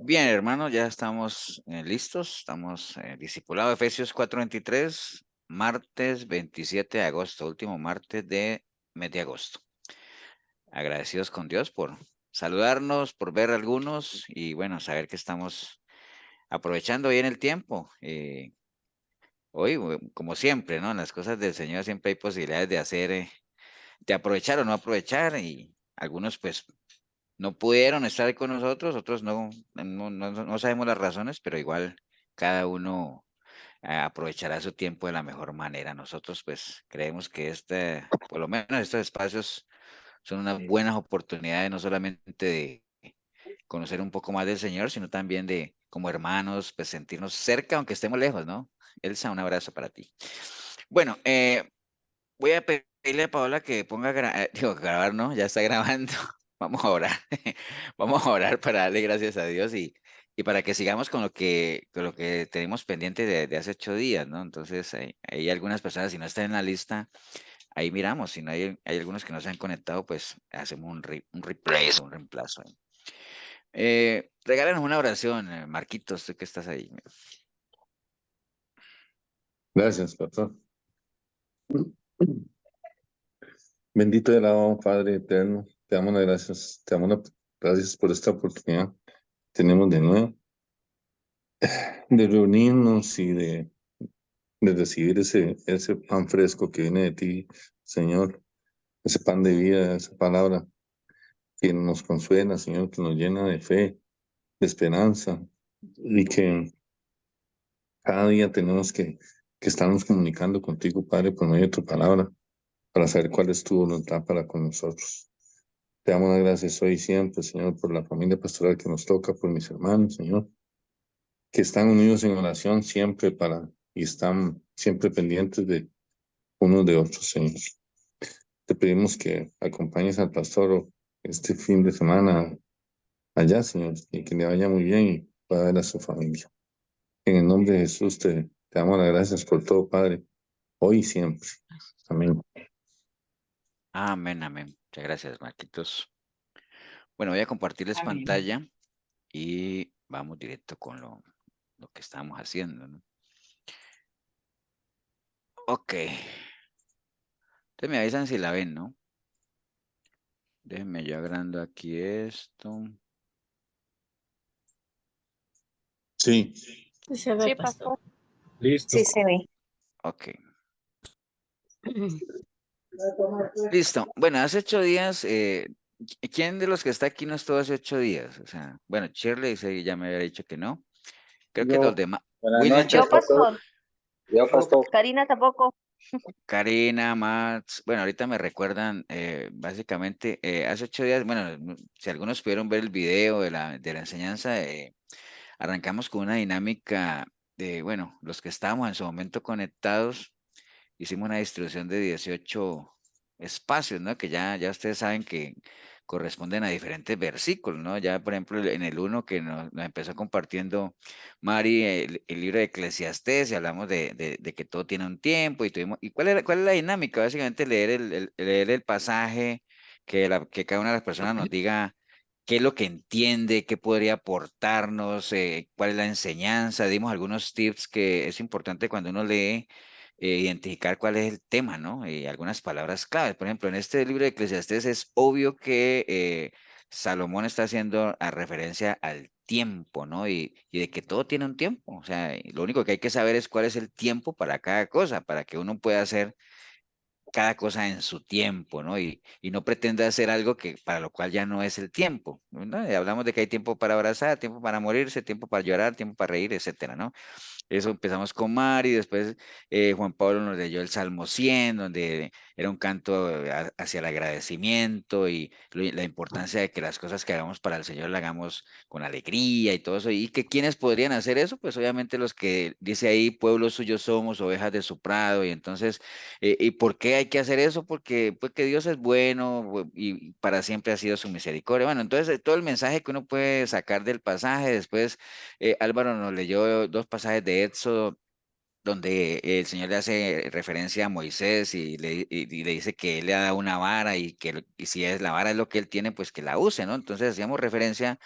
Bien, hermano, ya estamos listos. Estamos discipulado Efesios 4:23, martes 27 de agosto, último martes de mes de agosto. Agradecidos con Dios por saludarnos, por ver algunos y bueno, saber que estamos aprovechando bien el tiempo. Hoy, como siempre, ¿no? En las cosas del Señor siempre hay posibilidades de hacer, de aprovechar o no aprovechar y algunos pues no pudieron estar con nosotros, otros no sabemos las razones, pero igual cada uno aprovechará su tiempo de la mejor manera. Nosotros pues creemos que por lo menos estos espacios son unas buenas oportunidades no solamente de conocer un poco más del Señor, sino también de como hermanos, pues sentirnos cerca, aunque estemos lejos, ¿no? Elsa, un abrazo para ti. Bueno, voy a pedirle a Paola que ponga, digo, grabar, ¿no? Ya está grabando. Vamos a orar. Vamos a orar para darle gracias a Dios y para que sigamos con lo que tenemos pendiente de hace 8 días, ¿no? Entonces, hay algunas personas, si no están en la lista, ahí miramos. Si no hay algunos que no se han conectado, pues hacemos un replace o un reemplazo ahí. Regálanos una oración, Marquitos, tú que estás ahí. Gracias, pastor. Bendito y alabado Padre eterno, te damos las gracias, gracias por esta oportunidad que tenemos de nuevo, de reunirnos y de recibir ese pan fresco que viene de ti, Señor, ese pan de vida, esa palabra que nos consuela, Señor, que nos llena de fe, de esperanza, y que cada día tenemos que estarnos comunicando contigo, Padre, por medio de tu palabra, para saber cuál es tu voluntad para con nosotros. Te damos las gracias hoy y siempre, Señor, por la familia pastoral que nos toca, por mis hermanos, Señor, que están unidos en oración siempre y están siempre pendientes de unos de otros, Señor. Te pedimos que acompañes al pastor este fin de semana allá, Señor, y que le vaya muy bien y pueda ver a su familia. En el nombre de Jesús te damos las gracias por todo, Padre, hoy y siempre. Amén. Amén, amén. Muchas gracias, Marquitos. Bueno, voy a compartirles pantalla y vamos directo con lo que estamos haciendo, ¿no? Ok. Ustedes me avisan si la ven, ¿no? Déjenme yo agrando aquí esto. Sí, Sí se ve, Sí, pastor. pastor. Listo. Sí se ve. Ok. Listo. Bueno, hace 8 días, ¿quién de los que está aquí no estuvo hace 8 días? O sea, bueno, Shirley dice, ya me había dicho que no. Creo que los Yo, demás. buenas William noches, Yo, tampoco. pastor. pastor. Yo, pastor. Karina tampoco. Karina, Max, bueno, ahorita me recuerdan, básicamente, hace 8 días, bueno, si algunos pudieron ver el video de la enseñanza, arrancamos con una dinámica de, bueno, los que estábamos en su momento conectados, hicimos una distribución de 18 espacios, ¿no? Que ya ustedes saben que corresponden a diferentes versículos, ¿no? Ya, por ejemplo, en el uno que nos empezó compartiendo Mari, el libro de Eclesiastés, y hablamos de que todo tiene un tiempo, ¿y cuál es la dinámica? Básicamente leer el pasaje, que cada una de las personas nos diga qué es lo que entiende, qué podría aportarnos, cuál es la enseñanza. Dimos algunos tips que es importante cuando uno lee, identificar cuál es el tema, ¿no? Y algunas palabras claves. Por ejemplo, en este libro de Eclesiastés es obvio que Salomón está haciendo a referencia al tiempo, ¿no? Y de que todo tiene un tiempo. O sea, y lo único que hay que saber es cuál es el tiempo para cada cosa, para que uno pueda hacer cada cosa en su tiempo, ¿no? Y no pretende hacer algo que para lo cual ya no es el tiempo, ¿no? Y hablamos de que hay tiempo para abrazar, tiempo para morirse, tiempo para llorar, tiempo para reír, etcétera, ¿no? Eso empezamos con Mari, después Juan Pablo nos leyó el Salmo 100, donde era un canto hacia el agradecimiento y la importancia de que las cosas que hagamos para el Señor la hagamos con alegría y todo eso. ¿Y que quiénes podrían hacer eso? Pues obviamente los que dice ahí, pueblo suyo somos, ovejas de su prado. Y entonces, ¿y por qué hay que hacer eso? Porque pues, que Dios es bueno y para siempre ha sido su misericordia. Bueno, entonces todo el mensaje que uno puede sacar del pasaje, después Álvaro nos leyó dos pasajes de Éxodo donde el Señor le hace referencia a Moisés y le dice que él le ha dado una vara y si es la vara es lo que él tiene, pues que la use, ¿no? Entonces hacíamos referencia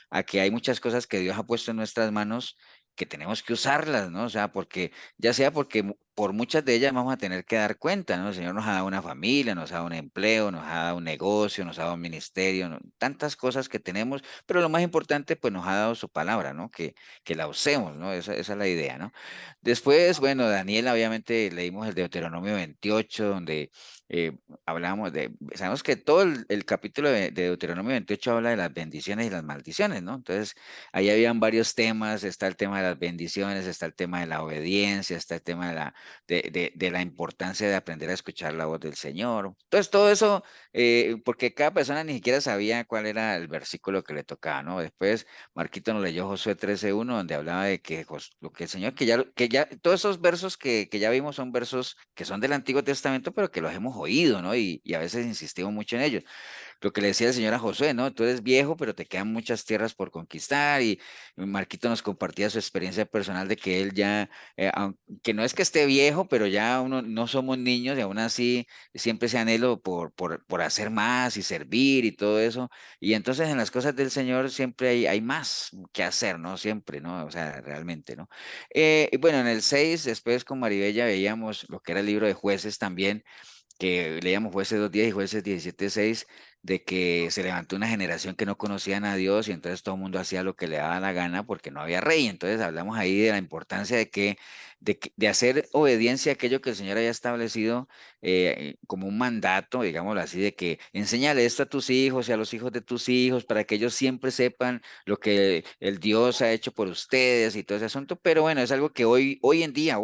a que hay muchas cosas que Dios ha puesto en nuestras manos que tenemos que usarlas, ¿no? O sea, porque, ya sea porque por muchas de ellas vamos a tener que dar cuenta, ¿no? El Señor nos ha dado una familia, nos ha dado un empleo, nos ha dado un negocio, nos ha dado un ministerio, ¿no? Tantas cosas que tenemos, pero lo más importante, pues nos ha dado su palabra, ¿no? Que la usemos, ¿no? Esa es la idea, ¿no? Después, bueno, Daniel, obviamente leímos el Deuteronomio 28, donde eh, hablamos sabemos que todo el capítulo de Deuteronomio 28 habla de las bendiciones y las maldiciones, ¿no? Entonces, ahí habían varios temas, está el tema de las bendiciones, está el tema de la obediencia, está el tema de la importancia de aprender a escuchar la voz del Señor. Entonces, todo eso, porque cada persona ni siquiera sabía cuál era el versículo que le tocaba, ¿no? Después, Marquito nos leyó Josué 13:1, donde hablaba de que lo que el Señor, todos esos versos que ya vimos son versos que son del Antiguo Testamento, pero que los hemos oído, ¿no? Y a veces insistimos mucho en ellos. Lo que le decía el Señor a Josué, ¿no? Tú eres viejo, pero te quedan muchas tierras por conquistar. Y Marquito nos compartía su experiencia personal de que él ya, que no es que esté viejo, pero ya uno no somos niños y aún así siempre ese anhelo por hacer más y servir y todo eso. Y entonces en las cosas del Señor siempre hay más que hacer, ¿no? Siempre, ¿no? O sea, realmente, ¿no? Y bueno, en el 6 después con Maribella veíamos lo que era el libro de jueces también que leíamos Jueces 2:10 y Jueces 17:6, de que se levantó una generación que no conocían a Dios y entonces todo el mundo hacía lo que le daba la gana porque no había rey. Entonces hablamos ahí de la importancia de hacer obediencia a aquello que el Señor haya establecido como un mandato, digámoslo así, de que enséñale esto a tus hijos y a los hijos de tus hijos para que ellos siempre sepan lo que el Dios ha hecho por ustedes y todo ese asunto. Pero bueno, es algo que hoy en día,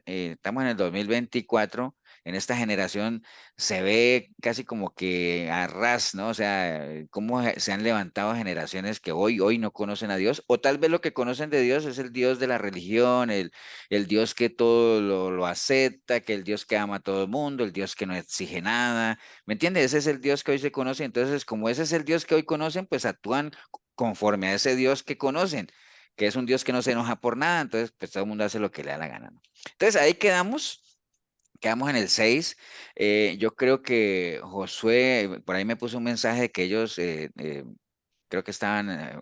estamos en el 2024, en esta generación se ve casi como que a ras, ¿no? O sea, cómo se han levantado generaciones que hoy no conocen a Dios, o tal vez lo que conocen de Dios es el Dios de la religión, el Dios que todo lo acepta, que el Dios que ama a todo el mundo, el Dios que no exige nada, ¿me entiendes? Ese es el Dios que hoy se conoce, entonces como ese es el Dios que hoy conocen, pues actúan conforme a ese Dios que conocen, que es un Dios que no se enoja por nada, entonces pues todo el mundo hace lo que le da la gana, ¿no? Entonces ahí quedamos en el 6. Yo creo que Josué, por ahí me puso un mensaje de que ellos creo que estaban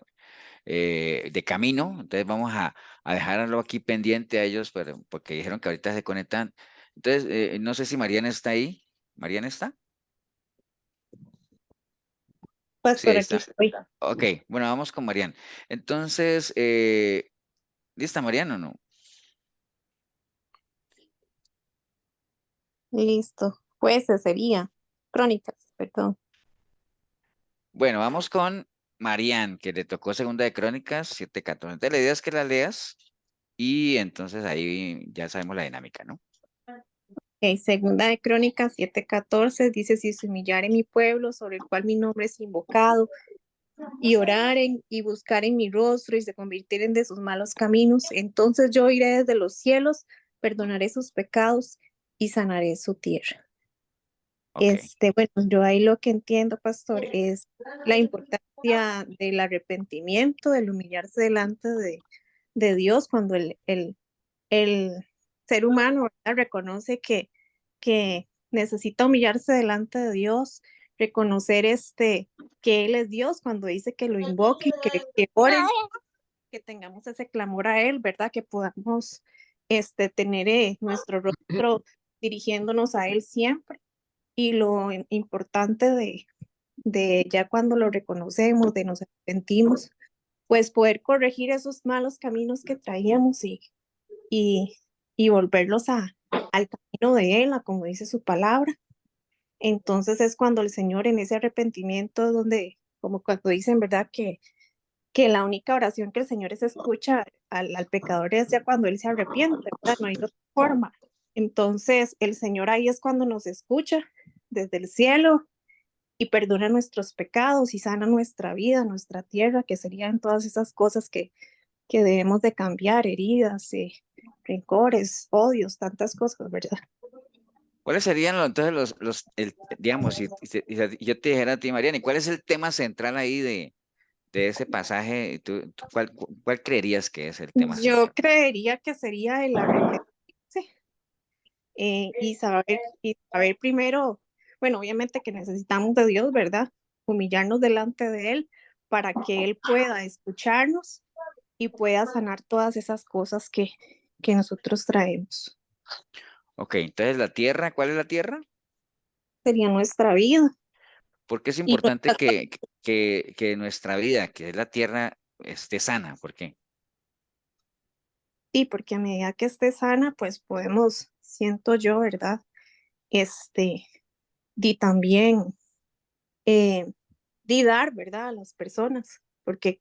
de camino. Entonces vamos a dejarlo aquí pendiente a ellos, pero, porque dijeron que ahorita se conectan. Entonces, no sé si Mariana está ahí. ¿Mariana está? Sí, Pastor, ahí aquí está. estoy. Ok, bueno, vamos con Mariana. Entonces, ¿lista Mariana o no? Listo. Jueces sería. Crónicas, perdón. Bueno, vamos con Marian, que le tocó Segunda de Crónicas 7:14. Entonces, la idea es que la leas y entonces ahí ya sabemos la dinámica, ¿no? Ok, segunda de Crónicas 7:14 dice, si se humillare mi pueblo sobre el cual mi nombre es invocado, y oraren y buscaren mi rostro y se convirtieren de sus malos caminos, entonces yo iré desde los cielos, perdonaré sus pecados y sanaré su tierra. Ok. Bueno, yo ahí lo que entiendo, pastor, es la importancia del arrepentimiento, del humillarse delante de Dios cuando el ser humano, ¿verdad?, reconoce que necesita humillarse delante de Dios, reconocer que Él es Dios cuando dice que lo invoquen, que oren, que tengamos ese clamor a Él, ¿verdad? Que podamos tener nuestro rostro dirigiéndonos a Él siempre. Y lo importante de ya cuando lo reconocemos, de nos arrepentimos, pues poder corregir esos malos caminos que traíamos y, y volverlos al camino de Él, a como dice su palabra. Entonces es cuando el Señor en ese arrepentimiento, donde, como cuando dicen, ¿verdad? Que la única oración que el Señor es escucha al pecador es ya cuando Él se arrepiente, ¿verdad? No hay otra forma. Entonces el Señor ahí es cuando nos escucha desde el cielo y perdona nuestros pecados y sana nuestra vida, nuestra tierra, que serían todas esas cosas que debemos de cambiar, heridas, rencores, odios, tantas cosas, ¿verdad? ¿Cuáles serían entonces digamos, si yo te dijera a ti, Mariana, ¿y cuál es el tema central ahí de ese pasaje? ¿Cuál creerías que es el tema Yo central? creería que sería el arrepentimiento, y saber primero, bueno, obviamente que necesitamos de Dios, ¿verdad? Humillarnos delante de Él para que Él pueda escucharnos y pueda sanar todas esas cosas que nosotros traemos. Ok, entonces la tierra, ¿cuál es la tierra? Sería nuestra vida. ¿Por qué es Y importante que nuestra vida, que es la tierra, esté sana? ¿Por qué? sí, porque a medida que esté sana, pues podemos, siento yo, ¿verdad? Este, di también, eh, di dar, ¿verdad? A las personas, porque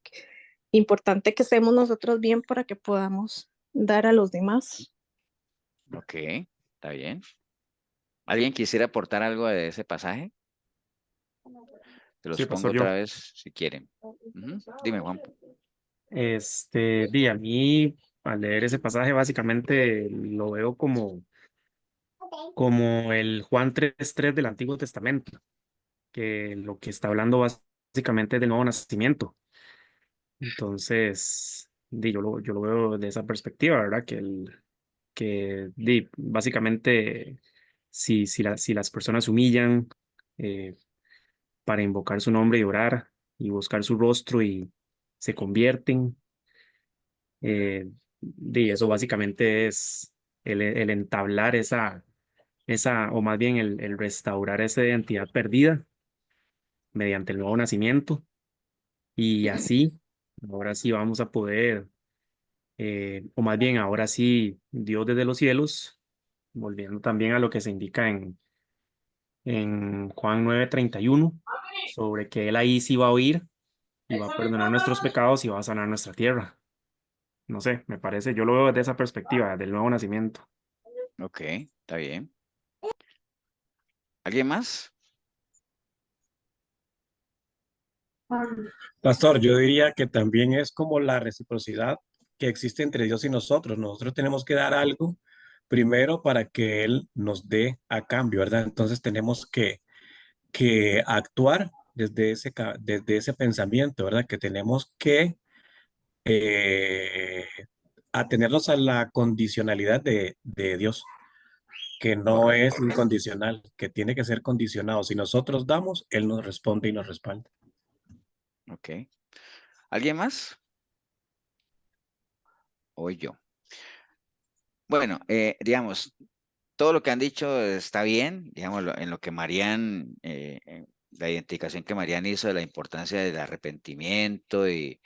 importante que estemos nosotros bien para que podamos dar a los demás. Ok, está bien. ¿Alguien quisiera aportar algo de ese pasaje? Te los Sí, pongo pastor, yo. otra vez si quieren. Ujú. Dime, Juan. A mí, al leer ese pasaje, básicamente lo veo como el Juan 3:3 del Antiguo Testamento, que lo que está hablando básicamente es del nuevo nacimiento. Entonces, yo lo veo de esa perspectiva, ¿verdad? Básicamente, si las personas se humillan eh, para invocar su nombre y orar y buscar su rostro y se convierten, eso básicamente es el entablar o más bien el restaurar esa identidad perdida mediante el nuevo nacimiento. Y así, ahora sí vamos a poder, o más bien ahora sí, Dios desde los cielos, volviendo también a lo que se indica en Juan 9:31, sobre que Él ahí sí va a oír y va a perdonar nuestros pecados y va a sanar nuestra tierra. No sé, me parece, yo lo veo desde esa perspectiva, del nuevo nacimiento. Ok, está bien. ¿Alguien más? Pastor, yo diría que también es como la reciprocidad que existe entre Dios y nosotros. Nosotros tenemos que dar algo primero para que Él nos dé a cambio, ¿verdad? Entonces tenemos que actuar desde ese pensamiento, ¿verdad? Que tenemos que eh, atenernos a la condicionalidad de Dios, que no es Correcto. incondicional, que tiene que ser condicionado. Si nosotros damos, Él nos responde y nos respalda. Ok. ¿Alguien más? O yo. Bueno, digamos, todo lo que han dicho está bien, digamos, en lo que Marían, la identificación que Marían hizo de la importancia del arrepentimiento y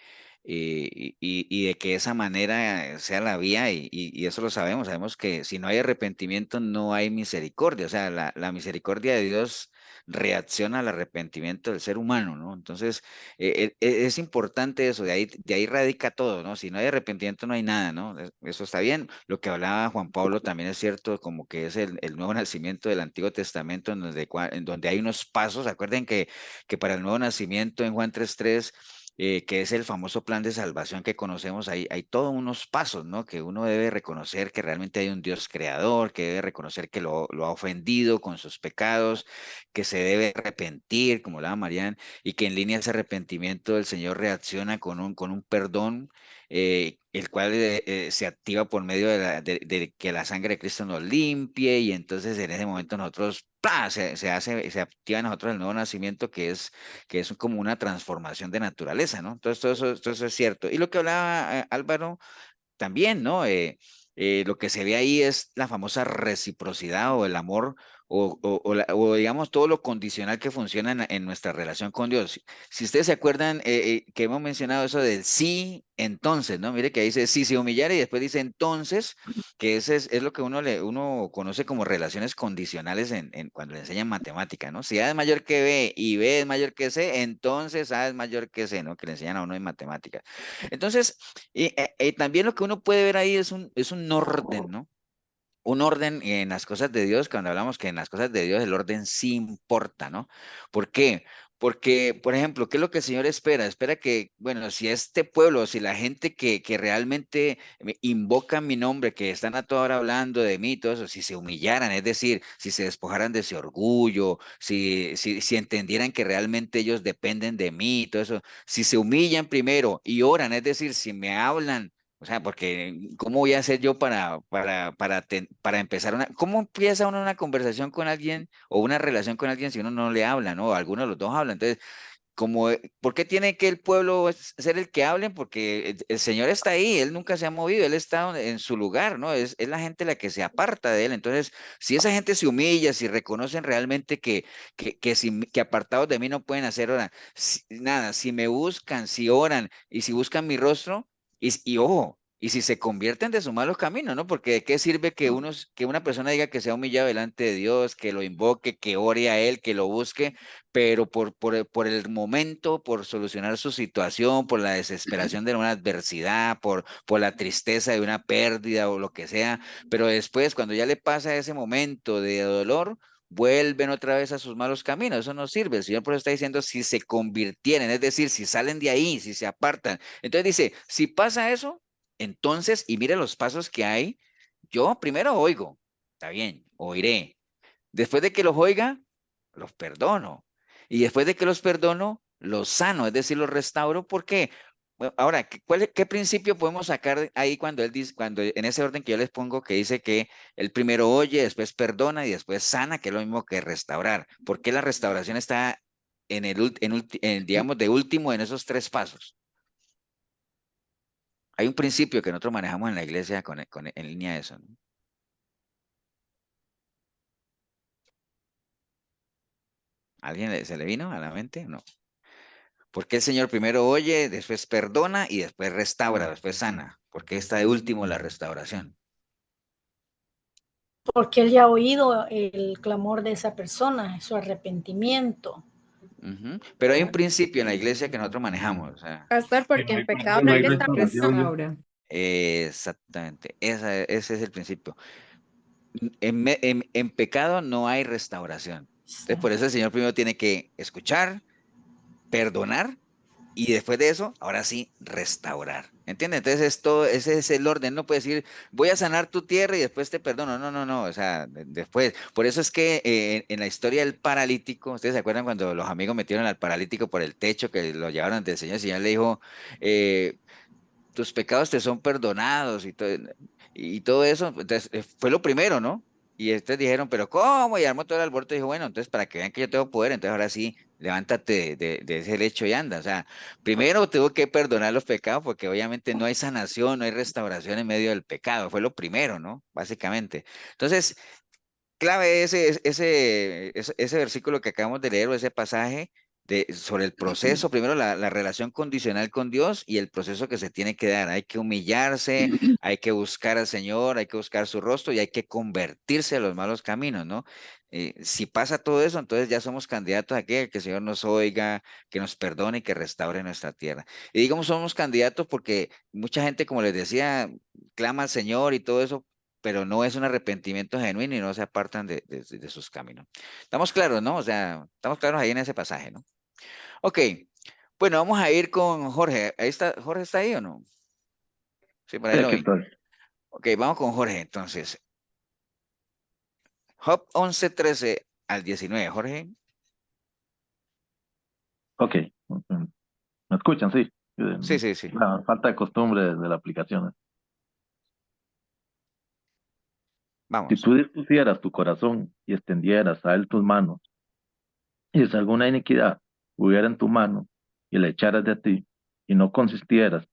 de que esa manera sea la vía, y eso lo sabemos, sabemos que si no hay arrepentimiento no hay misericordia, o sea, la misericordia de Dios reacciona al arrepentimiento del ser humano, ¿no? Entonces, es importante eso, de ahí radica todo, ¿no? Si no hay arrepentimiento no hay nada, ¿no? Eso está bien. Lo que hablaba Juan Pablo también es cierto, como que es el nuevo nacimiento del Antiguo Testamento, en donde hay unos pasos. Acuerden que para el nuevo nacimiento en Juan 3:3, que es el famoso plan de salvación que conocemos, hay todos unos pasos, ¿no? Que uno debe reconocer que realmente hay un Dios creador, que debe reconocer que lo ha ofendido con sus pecados, que se debe arrepentir, como hablaba Marián, y que en línea ese arrepentimiento el Señor reacciona con un perdón, el cual se activa por medio de que la sangre de Cristo nos limpie, y entonces en ese momento nosotros, ¡plá!, se activa en nosotros el nuevo nacimiento, que es como una transformación de naturaleza, ¿no? Entonces todo eso es cierto. Y lo que hablaba Álvaro también, ¿no? Lo que se ve ahí es la famosa reciprocidad o el amor o digamos todo lo condicional que funciona en nuestra relación con Dios. Si ustedes se acuerdan que hemos mencionado eso del sí, entonces, ¿no? Mire que dice sí se humillara y después dice entonces, que ese es lo que uno conoce como relaciones condicionales cuando le enseñan matemática, ¿no? Si A es mayor que B y B es mayor que C, entonces A es mayor que C, ¿no? Que le enseñan a uno en matemática. Entonces, y también lo que uno puede ver ahí es un orden, ¿no? Un orden en las cosas de Dios, cuando hablamos que en las cosas de Dios el orden sí importa, ¿no? ¿Por qué? Porque, por ejemplo, ¿qué es lo que el Señor espera? Espera que, bueno, si este pueblo, si la gente que realmente invoca mi nombre, que están a toda hora hablando de mí, todo eso, si se humillaran, es decir, si se despojaran de ese orgullo, si entendieran que realmente ellos dependen de mí, todo eso, si se humillan primero y oran, es decir, si me hablan O sea, porque ¿cómo voy a hacer yo para empezar cómo empieza uno una conversación con alguien o una relación con alguien si uno no le habla, ¿no? Alguno de los dos habla. Entonces, ¿por qué tiene que el pueblo ser el que hable? Porque el Señor está ahí, Él nunca se ha movido, Él está en su lugar, ¿no? Es la gente la que se aparta de Él. Entonces, si esa gente se humilla, si reconocen realmente que apartados de mí no pueden hacer nada, si me buscan, si oran y si buscan mi rostro, y ojo, y si se convierten de sus malos caminos, ¿no? Porque ¿de qué sirve que una persona diga que se ha humillado delante de Dios, que lo invoque, que ore a Él, que lo busque? Pero por el momento, por solucionar su situación, por la desesperación de una adversidad, por la tristeza de una pérdida o lo que sea, pero después, cuando ya le pasa ese momento de dolor, vuelven otra vez a sus malos caminos. Eso no sirve. El Señor por eso está diciendo si se convirtieren, es decir, si salen de ahí, si se apartan. Entonces dice, si pasa eso, entonces, y mire los pasos que hay, yo primero oigo, está bien, oiré. Después de que los oiga, los perdono. Y después de que los perdono, los sano, es decir, los restauro. ¿Por qué? Bueno, ahora, ¿qué principio podemos sacar ahí cuando él dice, cuando en ese orden que yo les pongo, que dice que él primero oye, después perdona y después sana, que es lo mismo que restaurar? ¿Por qué la restauración está digamos, de último en esos tres pasos? Hay un principio que nosotros manejamos en la iglesia en línea de eso, ¿no? ¿Alguien se le vino a la mente? No. Porque el Señor primero oye, después perdona y después restaura, después sana. Porque está de último la restauración. Porque él ya ha oído el clamor de esa persona, su arrepentimiento. Ujú. Pero hay un principio en la iglesia que nosotros manejamos. O sea, Pastor, porque en pecado Que no no hay hay restauración. restauración. exactamente, ese es el principio. En pecado no hay restauración. Sí. Entonces, por eso el Señor primero tiene que escuchar, perdonar. Y después de eso, ahora sí, restaurar. ¿Entiendes? Entonces, ese es el orden. No puede decir, voy a sanar tu tierra y después te perdono. No, no, no. O sea, después. Por eso es que en la historia del paralítico, ¿ustedes se acuerdan cuando los amigos metieron al paralítico por el techo, que lo llevaron ante el Señor? El Señor le dijo, eh, tus pecados te son perdonados y todo eso. Entonces, fue lo primero, ¿no? Y entonces dijeron, pero ¿cómo? Y armó todo el alboroto y dijo, bueno, entonces para que vean que yo tengo poder, entonces ahora sí, levántate de ese lecho y anda. O sea, primero tuvo que perdonar los pecados porque obviamente no hay sanación, no hay restauración en medio del pecado. Fue lo primero, ¿no? Básicamente. Entonces, clave ese versículo que acabamos de leer o ese pasaje sobre el proceso, primero la relación condicional con Dios y el proceso que se tiene que dar. Hay que humillarse, hay que buscar al Señor, hay que buscar su rostro y hay que convertirse a los malos caminos, ¿no? Si pasa todo eso, entonces ya somos candidatos a que el Señor nos oiga, que nos perdone y que restaure nuestra tierra. Y digamos, somos candidatos porque mucha gente, como les decía, clama al Señor y todo eso, pero no es un arrepentimiento genuino y no se apartan de sus caminos. Estamos claros, ¿no? O sea, estamos claros ahí en ese pasaje, ¿no? Ok, bueno, vamos a ir con Jorge. Ahí está, ¿Jorge está ahí o no? Sí, por ahí Sí, lo aquí vi. estoy. Ok, vamos con Jorge entonces. Job 11:13 al 19, Jorge. Ok. ¿Me escuchan? Sí. Sí, sí, sí. La falta de costumbre de la aplicación. Si Vamos. tú dispusieras tu corazón y extendieras a él tus manos, y si alguna iniquidad hubiera en tu mano, y la echaras de ti, y no consistieras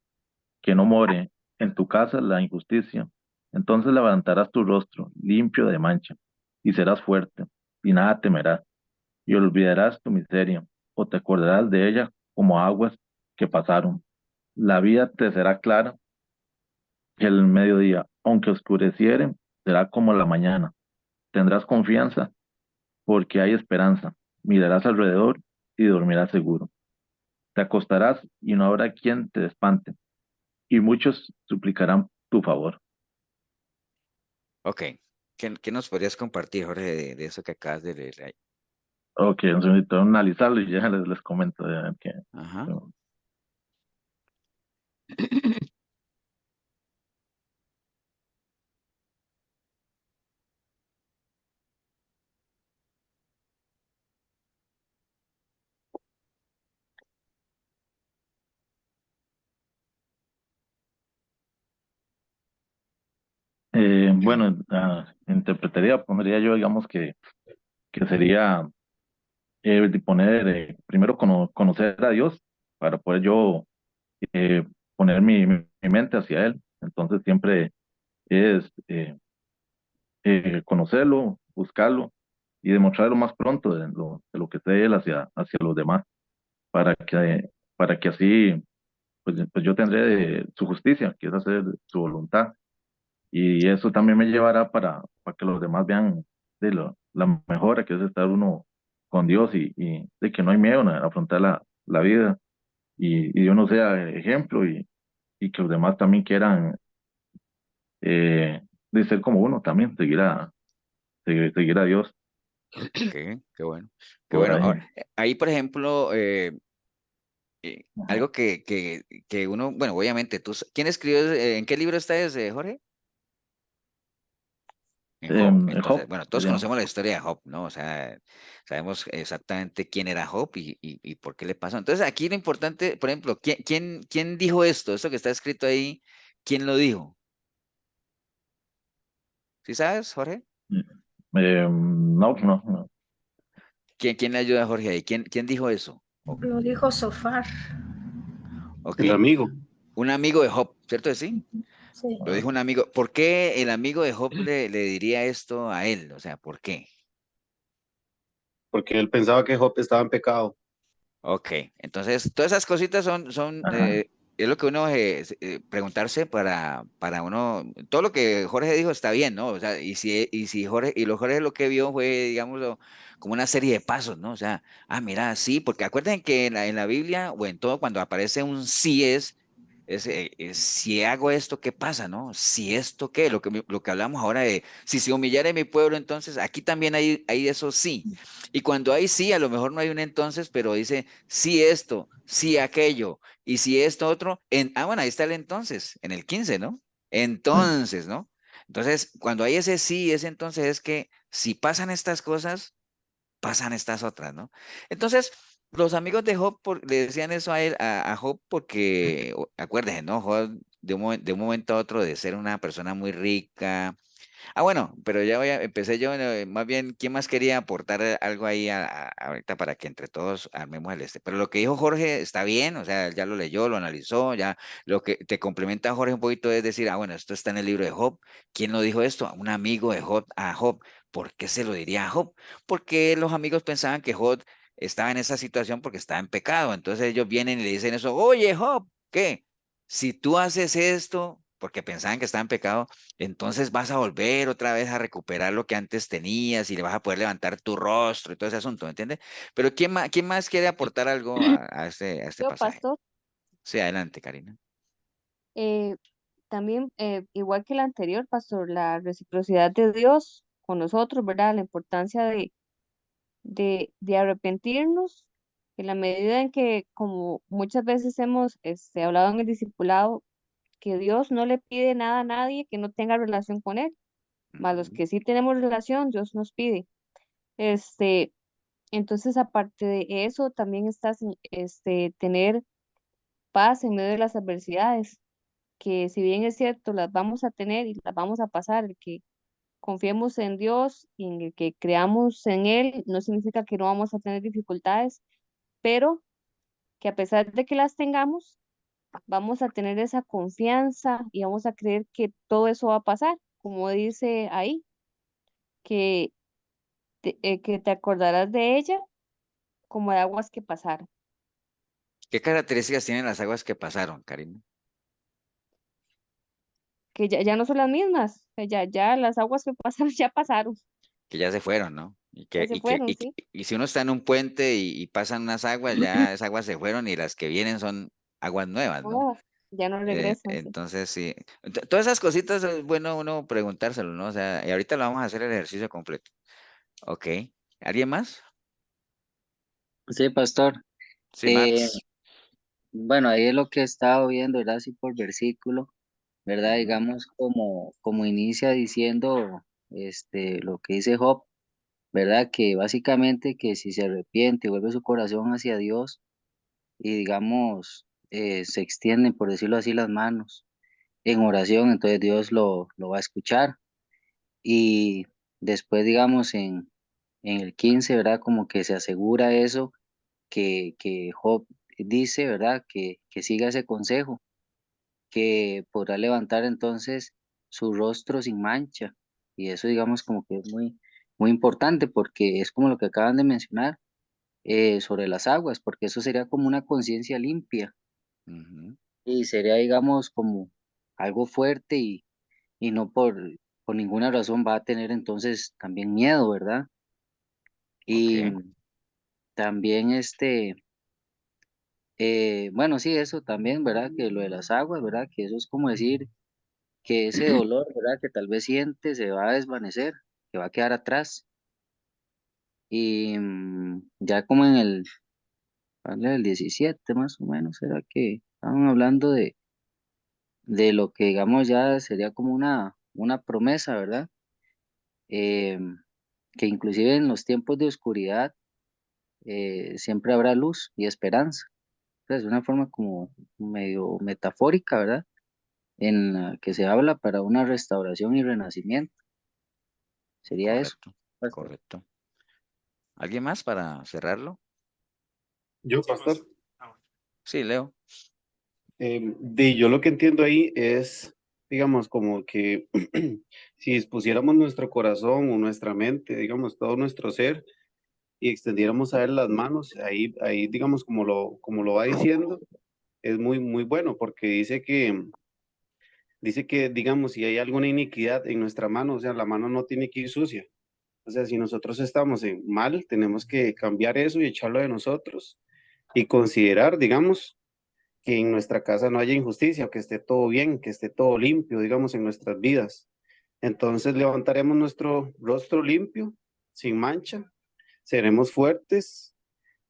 que no more en tu casa la injusticia, entonces levantarás tu rostro limpio de mancha, y serás fuerte, y nada temerás, y olvidarás tu miseria, o te acordarás de ella como aguas que pasaron. La vida te será clara el mediodía, aunque oscureciere, será como la mañana. Tendrás confianza porque hay esperanza. Mirarás alrededor y dormirás seguro. Te acostarás y no habrá quien te espante, y muchos suplicarán tu favor. Ok. ¿Qué nos podrías compartir, Jorge, de eso que acabas de leer ahí? Ok, un segundito, analizarlo y ya les comento. Ajá. Bueno, interpretaría, pondría yo, digamos que sería de poner, primero conocer a Dios para poder yo poner mi mente hacia Él. Entonces siempre es conocerlo, buscarlo y demostrarlo más pronto de lo que sé Él hacia los demás, para que así pues yo tendré su justicia, que es hacer su voluntad. Y eso también me llevará para que los demás vean la mejora que es estar uno con Dios y de que no hay miedo a afrontar la vida y uno sea ejemplo y que los demás también quieran de ser como uno también, seguir a Dios Ok, qué bueno. Qué por bueno. ahí. Ahí, por ejemplo, Ajá. algo que uno, bueno, obviamente, ¿quién escribió, en qué libro está ese, Jorge? En Job. Entonces, Job bueno, todos sería. conocemos la historia de Job, ¿no? O sea, sabemos exactamente quién era Job y por qué le pasó. Entonces, aquí lo importante, por ejemplo, ¿quién dijo esto? Esto que está escrito ahí, ¿quién lo dijo? ¿Sí sabes, Jorge? No, no, no. ¿Quién le ayuda a Jorge ahí? ¿Quién dijo eso? Lo dijo Sofar. Ok, El amigo, un amigo de Job, ¿cierto que sí? Sí. Lo Ah, dijo un amigo. ¿Por qué el amigo de Job le diría esto a él? O sea, ¿por qué? porque él pensaba que Job estaba en pecado. Ok, entonces todas esas cositas ajá. es lo que uno preguntarse para uno, todo lo que Jorge dijo está bien, ¿no? O sea, y si Jorge, y lo Jorge lo que vio fue, digamos, como una serie de pasos, ¿no? O sea, mira, sí, porque acuérdense que en la Biblia o en todo cuando aparece un sí es si hago esto, ¿qué pasa, no? Si esto, ¿qué? Lo que hablamos ahora de, si se humillare mi pueblo, entonces aquí también hay eso sí. Y cuando hay sí, a lo mejor no hay un entonces, pero dice sí esto, sí aquello, y si esto otro, bueno, ahí está el entonces, en el 15, ¿no? Entonces, ¿no? Entonces, cuando hay ese sí, ese entonces es que si pasan estas cosas, pasan estas otras, ¿no? Entonces, los amigos de Job le decían eso a él, a Job, porque, acuérdense, ¿no? Job de un momento a otro de ser una persona muy rica. Bueno, pero ya empecé yo, más bien, ¿quién más quería aportar algo ahí ahorita para que entre todos armemos el este? Pero lo que dijo Jorge está bien, o sea, él ya lo leyó, lo analizó, ya lo que te complementa Jorge un poquito es decir, bueno, esto está en el libro de Job. ¿Quién lo dijo esto? Un amigo de Job a Job. ¿Por qué se lo diría a Job? Porque los amigos pensaban que Job estaba en esa situación porque estaba en pecado. Entonces ellos vienen y le dicen eso, oye, Job, ¿qué? Si tú haces esto, porque pensaban que estaba en pecado, entonces vas a volver otra vez a recuperar lo que antes tenías y le vas a poder levantar tu rostro y todo ese asunto, ¿me entiendes? Pero ¿quién más quiere aportar algo a este Yo, pasaje? pastor, Sí, adelante, Karina. eh, también, igual que el anterior, pastor, la reciprocidad de Dios con nosotros, ¿verdad? La importancia de arrepentirnos, en la medida en que, como muchas veces hemos hablado en el discipulado, que Dios no le pide nada a nadie que no tenga relación con Él, más los Ujú. que sí tenemos relación, Dios nos pide. Este, entonces, aparte de eso, también está tener paz en medio de las adversidades, que si bien es cierto, las vamos a tener y las vamos a pasar, el que confiemos en Dios y en el que creamos en Él, no significa que no vamos a tener dificultades, pero que a pesar de que las tengamos, vamos a tener esa confianza y vamos a creer que todo eso va a pasar, como dice ahí, que que te acordarás de ella como de aguas que pasaron, ¿Qué características tienen las aguas que pasaron, Karina? que ya no son las mismas, que ya las aguas que pasaron ya pasaron, Que ya se fueron, ¿no? Y ya que, se y que, fueron, y, que- sí. y si uno está en un puente y pasan unas aguas, ya esas aguas se fueron y las que vienen son aguas nuevas, ¿no? Oh, ya no regresan, sí. Entonces, sí. Todas esas cositas es bueno uno preguntárselo, ¿no? O sea, y ahorita lo vamos a hacer el ejercicio completo. Ok. ¿Alguien más? Sí, pastor. Sí, Eh, Max. bueno, ahí es lo que he estado viendo, ¿verdad? Así por versículo, ¿verdad? Ujú. Digamos como inicia diciendo lo que dice Job, ¿verdad? Que básicamente que si se arrepiente, vuelve su corazón hacia Dios y digamos se extienden, por decirlo así, las manos en oración, entonces Dios lo va a escuchar. Y después, digamos, en el 15, ¿verdad? Como que se asegura eso que Job dice, ¿verdad? Que siga ese consejo, que podrá levantar entonces su rostro sin mancha. Y eso, digamos, como que es muy importante porque es como lo que acaban de mencionar sobre las aguas, porque eso sería como una conciencia limpia Ujú. y sería, digamos, como algo fuerte y no por ninguna razón va a tener entonces también miedo, ¿verdad? Y Ok. también bueno, sí, eso también, ¿verdad? Que lo de las aguas, ¿verdad? Que eso es como decir que ese dolor, ¿verdad? Que tal vez siente se va a desvanecer, que va a quedar atrás. Y ya como en ¿vale? El 17 más o menos, ¿será que estaban hablando de lo que digamos ya sería como una promesa, ¿verdad? Em, que inclusive en los tiempos de oscuridad siempre habrá luz y esperanza. Es una forma como medio metafórica, ¿verdad? En la que se habla para una restauración y renacimiento. Sería eso, Correcto, pastor. correcto. ¿Alguien más para cerrarlo? Yo, pastor, Sí, Leo. yo lo que entiendo ahí es, digamos, como que si dispusiéramos nuestro corazón o nuestra mente, digamos, todo nuestro ser, y extendiéramos a él las manos, ahí, digamos, como lo va diciendo, es muy bueno, porque dice que, digamos, si hay alguna iniquidad en nuestra mano, o sea, la mano no tiene que ir sucia. O sea, si nosotros estamos en mal, tenemos que cambiar eso y echarlo de nosotros y considerar, digamos, que en nuestra casa no haya injusticia, que esté todo bien, que esté todo limpio, digamos, en nuestras vidas. Entonces levantaremos nuestro rostro limpio, sin mancha, seremos fuertes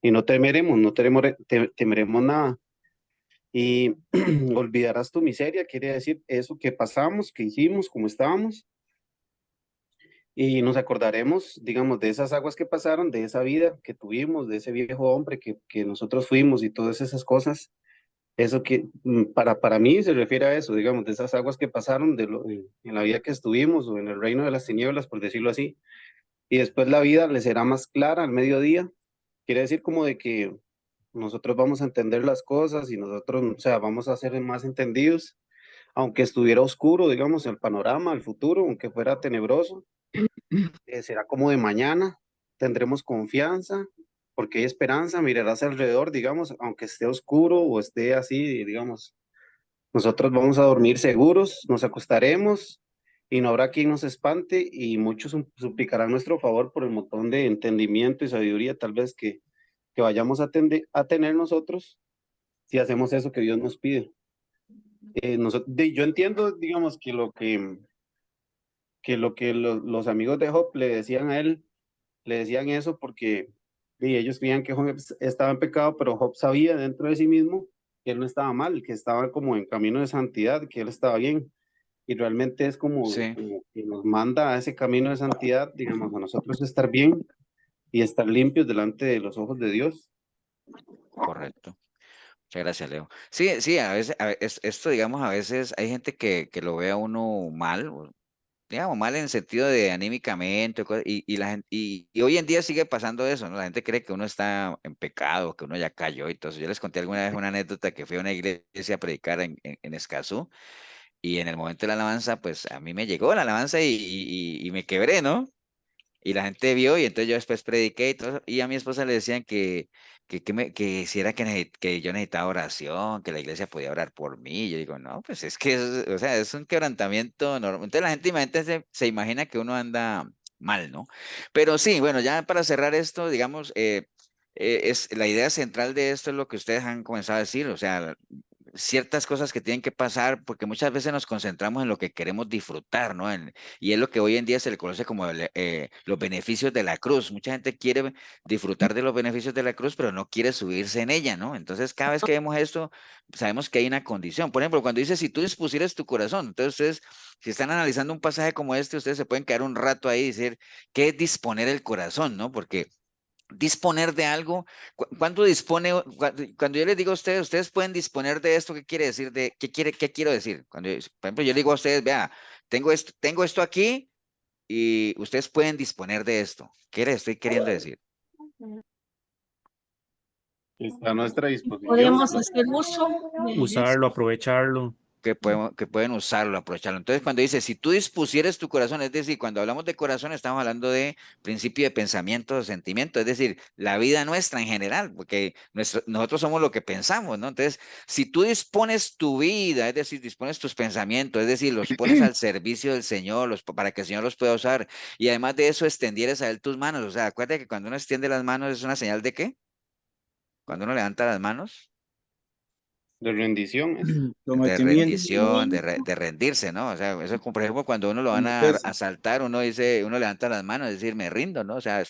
y no temeremos, no temeremos nada. Y olvidarás tu miseria, quiere decir eso que pasamos, que hicimos, como estábamos, y nos acordaremos, digamos, de esas aguas que pasaron, de esa vida que tuvimos, de ese viejo hombre que nosotros fuimos y todas esas cosas. Eso que para mí se refiere a eso, digamos, de esas aguas que pasaron en la vida que estuvimos o en el reino de las tinieblas, por decirlo así. Y después la vida le será más clara al mediodía. Quiere decir como de que nosotros vamos a entender las cosas y nosotros, o sea, vamos a ser más entendidos, aunque estuviera oscuro, digamos, el panorama, el futuro, aunque fuera tenebroso, será como de mañana, tendremos confianza, porque hay esperanza, mirarás alrededor, digamos, aunque esté oscuro o esté así, digamos, nosotros vamos a dormir seguros, nos acostaremos y no habrá quien nos espante y muchos suplicarán nuestro favor por el montón de entendimiento y sabiduría tal vez que vayamos a tener nosotros si hacemos eso que Dios nos pide. Yo entiendo, digamos, que los amigos de Job le decían a él, le decían eso porque ellos creían que Job estaba en pecado, pero Job sabía dentro de sí mismo que él no estaba mal, que estaba como en camino de santidad, que él estaba bien. Y realmente es como, Sí, como que nos manda a ese camino de santidad, digamos, a nosotros estar bien y estar limpios delante de los ojos de Dios. correcto. Muchas gracias, Leo. Sí, sí, a veces, esto, digamos, a veces hay gente que lo ve a uno mal, digamos, mal en el sentido de anímicamente, y la gente, y hoy en día sigue pasando eso, ¿no? La gente cree que uno está en pecado, que uno ya cayó y todo eso. Yo les conté alguna vez una anécdota que fui a una iglesia a predicar en Escazú, y en el momento de la alabanza, pues a mí me llegó la alabanza y me quebré, ¿no? Y la gente vio y entonces yo después prediqué y todo eso, y a mi esposa le decían que si era que yo necesitaba oración, que la iglesia podía orar por mí. Y yo digo, no, pues es que o sea, es un quebrantamiento normal. Entonces la gente se imagina que uno anda mal, ¿no? Pero sí, bueno, ya para cerrar esto, digamos, es la idea central de esto es lo que ustedes han comenzado a decir, o sea, ciertas cosas que tienen que pasar, porque muchas veces nos concentramos en lo que queremos disfrutar, ¿no? Y es lo que hoy en día se le conoce como los beneficios de la cruz. Mucha gente quiere disfrutar de los beneficios de la cruz, pero no quiere subirse en ella, ¿no? Entonces, cada vez que vemos esto, sabemos que hay una condición. Por ejemplo, cuando dice, si tú dispusieras tu corazón, entonces ustedes, si están analizando un pasaje como este, ustedes se pueden quedar un rato ahí y decir, ¿qué es disponer el corazón, ¿no? Porque disponer de algo. ¿Cuándo dispone? Cuando yo les digo a ustedes, ustedes pueden disponer de esto, ¿qué quiere decir? ¿Qué quiero decir? Por ejemplo, yo le digo a ustedes, vea, tengo esto aquí y ustedes pueden disponer de esto. ¿Qué les estoy queriendo decir? Está a nuestra disposición. Podemos hacer uso de eso. Usarlo, aprovecharlo. Que pueden usarlo, aprovecharlo. Entonces, cuando dice, si tú dispusieres tu corazón, es decir, cuando hablamos de corazón, estamos hablando de principio de pensamiento, de sentimiento, es decir, la vida nuestra en general, porque nosotros somos lo que pensamos, ¿no? Entonces, si tú dispones tu vida, es decir, dispones tus pensamientos, es decir, los pones al servicio del Señor, para que el Señor los pueda usar, y además de eso, extendieres a Él tus manos. O sea, acuérdate que cuando uno extiende las manos es una señal de ¿qué? Cuando uno levanta las manos De rendición. de Sometimiento. rendición, de rendirse, ¿no? O sea, eso es como, por ejemplo, cuando uno lo van a Someterse. asaltar, uno dice, uno levanta las manos, es decir, me rindo, ¿no? O sea,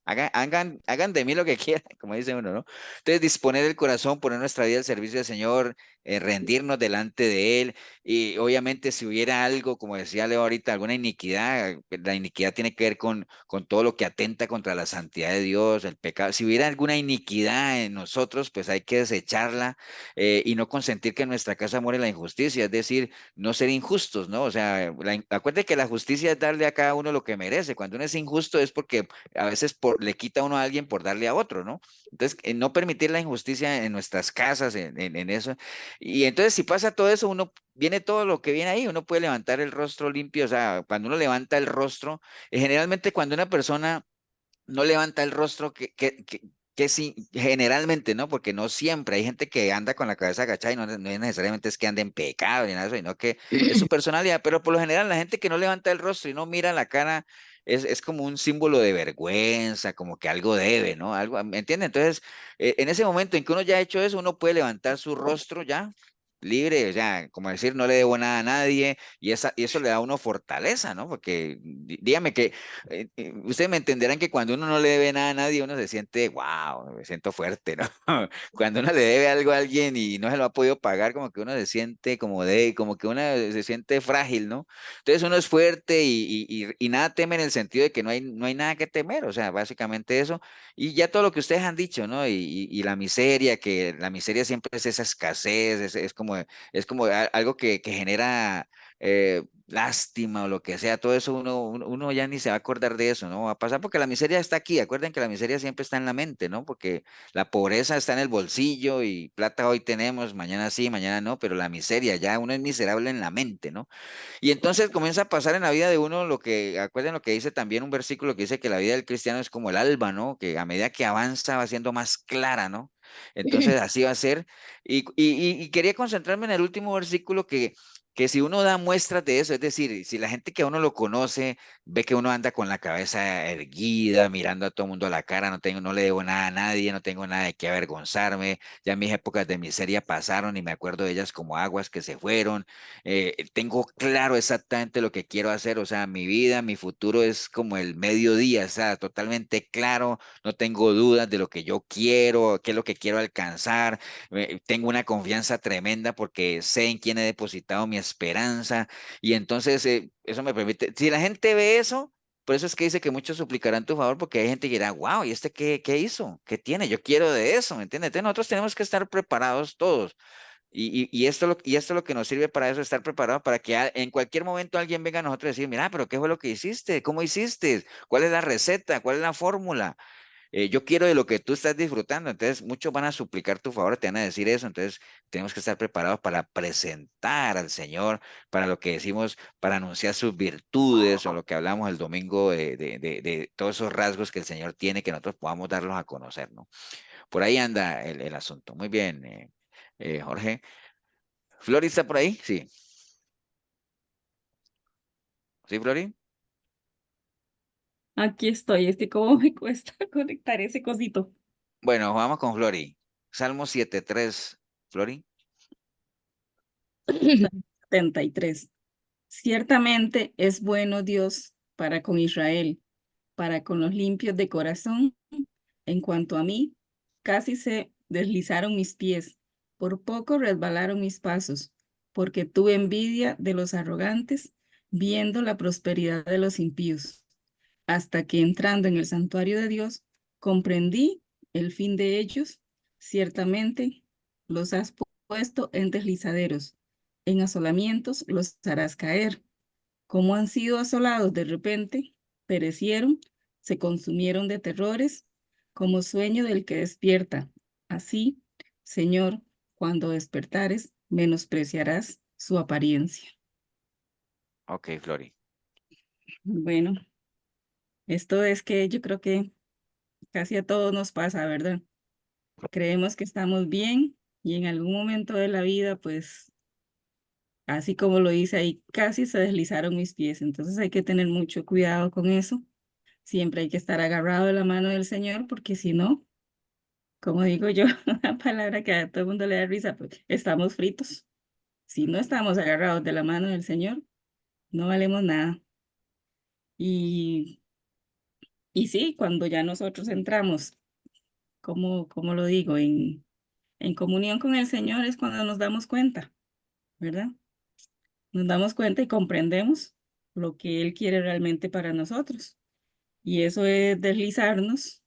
hagan de mí lo que quieran, como dice uno, ¿no? Entonces, disponer el corazón, poner nuestra vida al servicio del Señor, rendirnos delante de Él, y obviamente si hubiera algo, como decía Leo ahorita, alguna iniquidad, la iniquidad tiene que ver con todo lo que atenta contra la santidad de Dios, el pecado. Si hubiera alguna iniquidad en nosotros, pues hay que desecharla y no consentir que en nuestra casa muere la injusticia, es decir, no ser injustos, ¿no? O sea, acuérdate que la justicia es darle a cada uno lo que merece. Cuando uno es injusto es porque a veces le quita uno a alguien por darle a otro, ¿no? Entonces, no permitir la injusticia en nuestras casas, en eso. Y entonces, si pasa todo eso, viene todo lo que viene ahí, uno puede levantar el rostro limpio, o sea, cuando uno levanta el rostro, generalmente cuando una persona no levanta el rostro, que sí, generalmente, ¿no? Porque no siempre, hay gente que anda con la cabeza agachada y no necesariamente es que ande en pecado ni nada de eso, sino que es su personalidad, pero por lo general la gente que no levanta el rostro y no mira la cara es como un símbolo de vergüenza, como que algo debe, ¿no? Algo, ¿me entiende? Entonces, en ese momento en que uno ya ha hecho eso, uno puede levantar su rostro ya. Libre, o sea, como decir, no le debo nada a nadie, y eso le da a uno fortaleza, ¿no? Porque dígame que ustedes me entenderán que cuando uno no le debe nada a nadie, uno se siente, wow, me siento fuerte, ¿no? Cuando uno le debe algo a alguien y no se lo ha podido pagar, como que uno se siente como que uno se siente frágil, ¿no? Entonces uno es fuerte y nada teme en el sentido de que no hay nada que temer, o sea, básicamente eso. Y ya todo lo que ustedes han dicho, ¿no? Y la miseria, que la miseria siempre es esa escasez, es como algo que genera lástima o lo que sea, todo eso uno ya ni se va a acordar de eso, ¿no? Va a pasar porque la miseria está aquí. Acuerden que la miseria siempre está en la mente, ¿no? Porque la pobreza está en el bolsillo y plata hoy tenemos, mañana sí, mañana no, pero la miseria, ya uno es miserable en la mente, ¿no? Y entonces comienza a pasar en la vida de uno acuerden lo que dice también un versículo que dice que la vida del cristiano es como el alba, ¿no? Que a medida que avanza va siendo más clara, ¿no? Entonces así va a ser. Y quería concentrarme en el último versículo que si uno da muestras de eso, es decir, si la gente que a uno lo conoce ve que uno anda con la cabeza erguida, mirando a todo el mundo a la cara, no le debo nada a nadie, no tengo nada de qué avergonzarme, ya mis épocas de miseria pasaron y me acuerdo de ellas como aguas que se fueron, tengo claro exactamente lo que quiero hacer, o sea, mi vida, mi futuro es como el mediodía, o sea, totalmente claro, no tengo dudas de lo que yo quiero, qué es lo que quiero alcanzar, tengo una confianza tremenda porque sé en quién he depositado mi esperanza y entonces eso me permite, si la gente ve eso, por eso es que dice que muchos suplicarán tu favor porque hay gente que dirá, wow, ¿y este qué hizo? ¿Qué tiene? Yo quiero de eso, ¿me entiendes? Entonces nosotros tenemos que estar preparados todos. Y esto es lo que nos sirve para eso, estar preparado para que en cualquier momento alguien venga a nosotros y decir, mira, pero ¿qué fue lo que hiciste? ¿Cómo hiciste? ¿Cuál es la receta? ¿Cuál es la fórmula? Yo quiero de lo que tú estás disfrutando. Entonces, muchos van a suplicar tu favor, te van a decir eso. Entonces, tenemos que estar preparados para presentar al Señor, para lo que decimos, para anunciar sus virtudes o lo que hablamos el domingo de todos esos rasgos que el Señor tiene, que nosotros podamos darlos a conocer, ¿no? Por ahí anda el asunto. Muy bien, Jorge. ¿Flori está por ahí? Sí. ¿Sí, Flori? Aquí estoy, es que cómo me cuesta conectar ese cosito. Bueno, vamos con Flori. Salmo 7:3. Flori. 73. Ciertamente es bueno Dios para con Israel, para con los limpios de corazón. En cuanto a mí, casi se deslizaron mis pies, por poco resbalaron mis pasos, porque tuve envidia de los arrogantes, viendo la prosperidad de los impíos, hasta que entrando en el santuario de Dios, Comprendí el fin de ellos, ciertamente los has puesto en deslizaderos, en asolamientos los harás caer. Como han sido asolados de repente, perecieron, se consumieron de terrores, como sueño del que despierta. Así, Señor, cuando despertares, menospreciarás su apariencia. Ok, Flori. Bueno, esto es que yo creo que casi a todos nos pasa, ¿verdad? Creemos que estamos bien y en algún momento de la vida, pues, así como lo dice ahí, casi se deslizaron mis pies. Entonces hay que tener mucho cuidado con eso. Siempre hay que estar agarrado de la mano del Señor, porque si no, como digo yo, una palabra que a todo el mundo le da risa, pues estamos fritos. Si no estamos agarrados de la mano del Señor, no valemos nada. Y, y sí, cuando ya nosotros entramos, como lo digo, en comunión con el Señor es cuando nos damos cuenta, ¿verdad? Nos damos cuenta y comprendemos lo que Él quiere realmente para nosotros. Y eso es deslizarnos,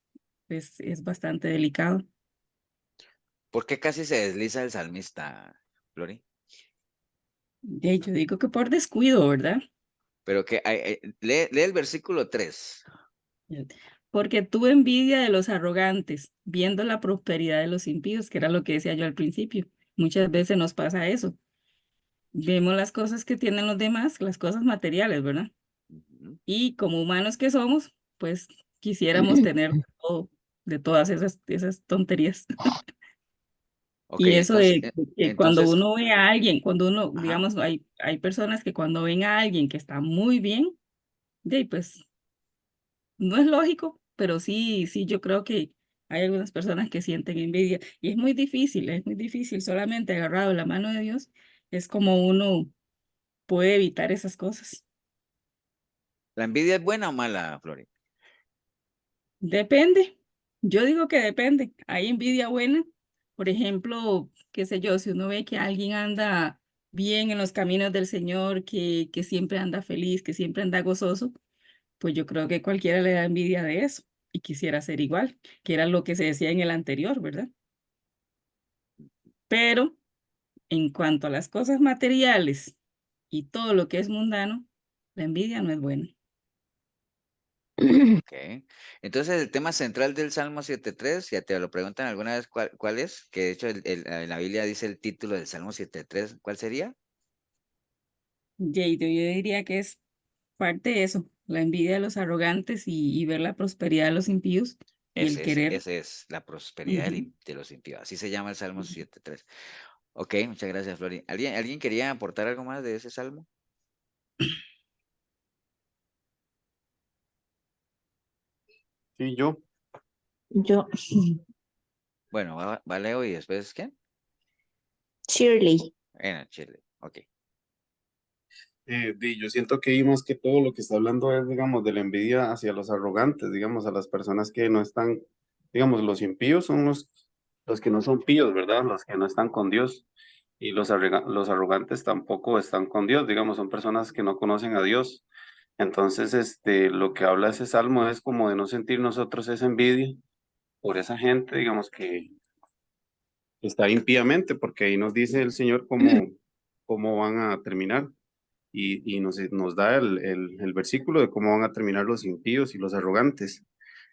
pues es bastante delicado. ¿Por qué casi se desliza el salmista, Flori? Yo digo que por descuido, ¿verdad? Pero que lee el versículo 3. Porque tuve envidia de los arrogantes, viendo la prosperidad de los impíos, que era lo que decía yo al principio. Muchas veces nos pasa eso. Vemos las cosas que tienen los demás, las cosas materiales, ¿verdad? Y como humanos que somos, pues quisiéramos tener todo, de todas esas tonterías. Ok, Y eso entonces, de que cuando uno ve a alguien, cuando uno, ajá. digamos, hay personas que cuando ven a alguien que está muy bien, pues no es lógico, pero sí, sí, yo creo que hay algunas personas que sienten envidia. Y es muy difícil, solamente agarrado de la mano de Dios, es como uno puede evitar esas cosas. ¿La envidia es buena o mala, Flori? Depende. Yo digo que depende. Hay envidia buena. Por ejemplo, qué sé yo, si uno ve que alguien anda bien en los caminos del Señor, que siempre anda feliz, que siempre anda gozoso, pues yo creo que cualquiera le da envidia de eso y quisiera ser igual, que era lo que se decía en el anterior, ¿verdad? Pero en cuanto a las cosas materiales y todo lo que es mundano, la envidia no es buena. Ok. Entonces, el tema central del Salmo 7.3, ya te lo preguntan alguna vez cuál es, que de hecho en la Biblia dice el título del Salmo 7.3, ¿cuál sería? Jade, yo diría que es parte de eso, la envidia de los arrogantes y ver la prosperidad de los impíos y el querer. Ese es la prosperidad Ujú. de los impíos. Así se llama el Salmo 7.3. Ok, muchas gracias, Flori. ¿Alguien quería aportar algo más de ese salmo? Sí, yo. Yo, Bueno, va Leo y después, ¿quién? Shirley. Chile. Ok. Yo siento que ahí más que todo lo que está hablando es, digamos, de la envidia hacia los arrogantes, digamos, a las personas que no están, digamos, los impíos son los que no son píos, ¿verdad? Los que no están con Dios. Y los arrogantes tampoco están con Dios, digamos, son personas que no conocen a Dios. Entonces, lo que habla ese salmo es como de no sentir nosotros esa envidia por esa gente, digamos, que está impíamente, porque ahí nos dice el Señor cómo van a terminar y nos da el versículo de cómo van a terminar los impíos y los arrogantes.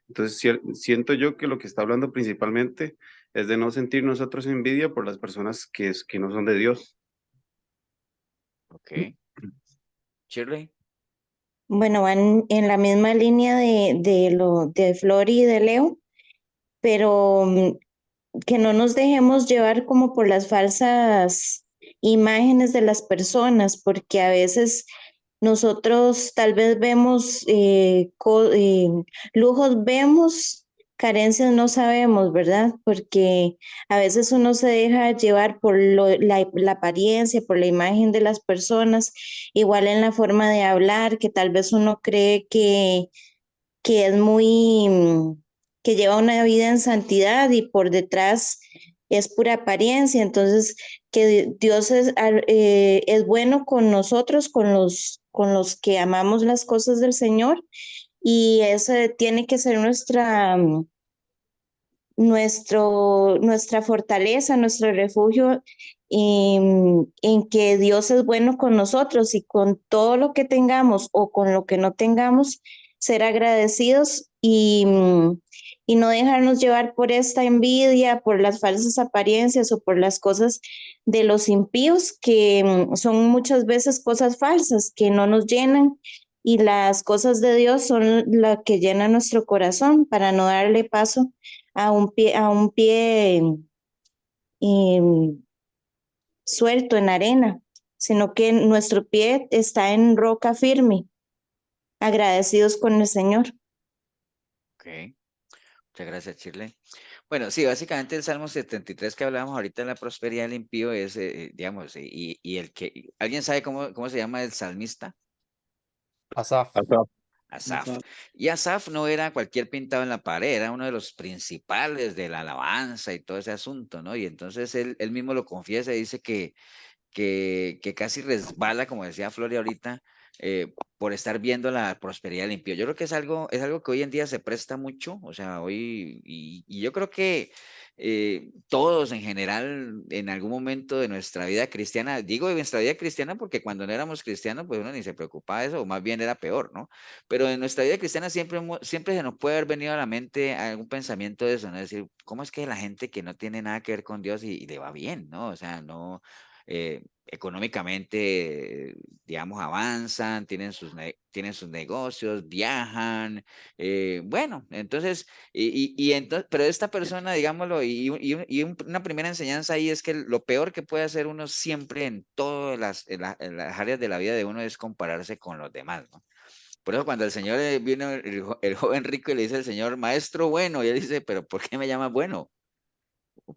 Entonces, siento yo que lo que está hablando principalmente es de no sentir nosotros envidia por las personas que no son de Dios. Ok. Shirley. Bueno, van en la misma línea de Flori y de Leo, pero que no nos dejemos llevar como por las falsas imágenes de las personas, porque a veces nosotros tal vez vemos lujos, vemos carencias, no sabemos, ¿verdad? Porque a veces uno se deja llevar por la apariencia, por la imagen de las personas, igual en la forma de hablar, que tal vez uno cree que es muy, que lleva una vida en santidad y por detrás es pura apariencia. Entonces, que Dios es bueno con nosotros, con los que amamos las cosas del Señor, y esa tiene que ser nuestra nuestra fortaleza, nuestro refugio en que Dios es bueno con nosotros y con todo lo que tengamos o con lo que no tengamos, ser agradecidos y no dejarnos llevar por esta envidia, por las falsas apariencias o por las cosas de los impíos, que son muchas veces cosas falsas que no nos llenan, y las cosas de Dios son las que llenan nuestro corazón, para no darle paso a un pie suelto en arena, sino que nuestro pie está en roca firme, agradecidos con el Señor. Ok, muchas gracias, Shirley. Bueno, sí, básicamente el Salmo 73 que hablábamos ahorita en la prosperidad del impío es, digamos, y el que, ¿alguien sabe cómo se llama el salmista? Asaf. Asaf. Y Asaf no era cualquier pintado en la pared, era uno de los principales de la alabanza y todo ese asunto, ¿no? Y entonces él mismo lo confiesa y dice que casi resbala, como decía Flori ahorita, por estar viendo la prosperidad del impío. Yo creo que es algo que hoy en día se presta mucho, o sea, hoy, y yo creo que todos en general, en algún momento de nuestra vida cristiana, digo de nuestra vida cristiana porque cuando no éramos cristianos, pues uno ni se preocupaba de eso, o más bien era peor, ¿no? Pero en nuestra vida cristiana siempre se nos puede haber venido a la mente algún pensamiento de eso, ¿no? Es decir, ¿cómo es que la gente que no tiene nada que ver con Dios y le va bien, ¿no? O sea, no, económicamente, digamos, avanzan, tienen sus negocios, viajan, bueno, entonces, entonces, pero esta persona, digámoslo, una primera enseñanza ahí es que lo peor que puede hacer uno siempre en todas en las áreas de la vida de uno es compararse con los demás, ¿no? Por eso cuando el Señor vino, el joven rico y le dice al Señor, maestro bueno, y él dice, pero ¿por qué me llamas bueno?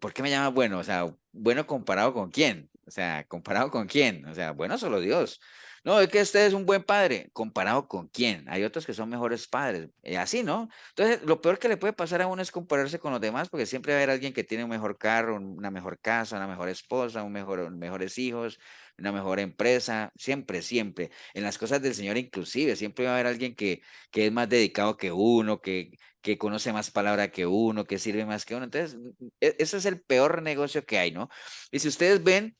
¿Por qué me llamas bueno? O sea, ¿bueno comparado con quién? O sea, ¿comparado con quién? O sea, bueno, solo Dios. No, es que usted es un buen padre. ¿Comparado con quién? Hay otros que son mejores padres. Así, ¿no? Entonces, lo peor que le puede pasar a uno es compararse con los demás, porque siempre va a haber alguien que tiene un mejor carro, una mejor casa, una mejor esposa, mejores hijos, una mejor empresa. Siempre, siempre. En las cosas del Señor, inclusive, siempre va a haber alguien que es más dedicado que uno, que conoce más palabra que uno, que sirve más que uno. Entonces, ese es el peor negocio que hay, ¿no? Y si ustedes ven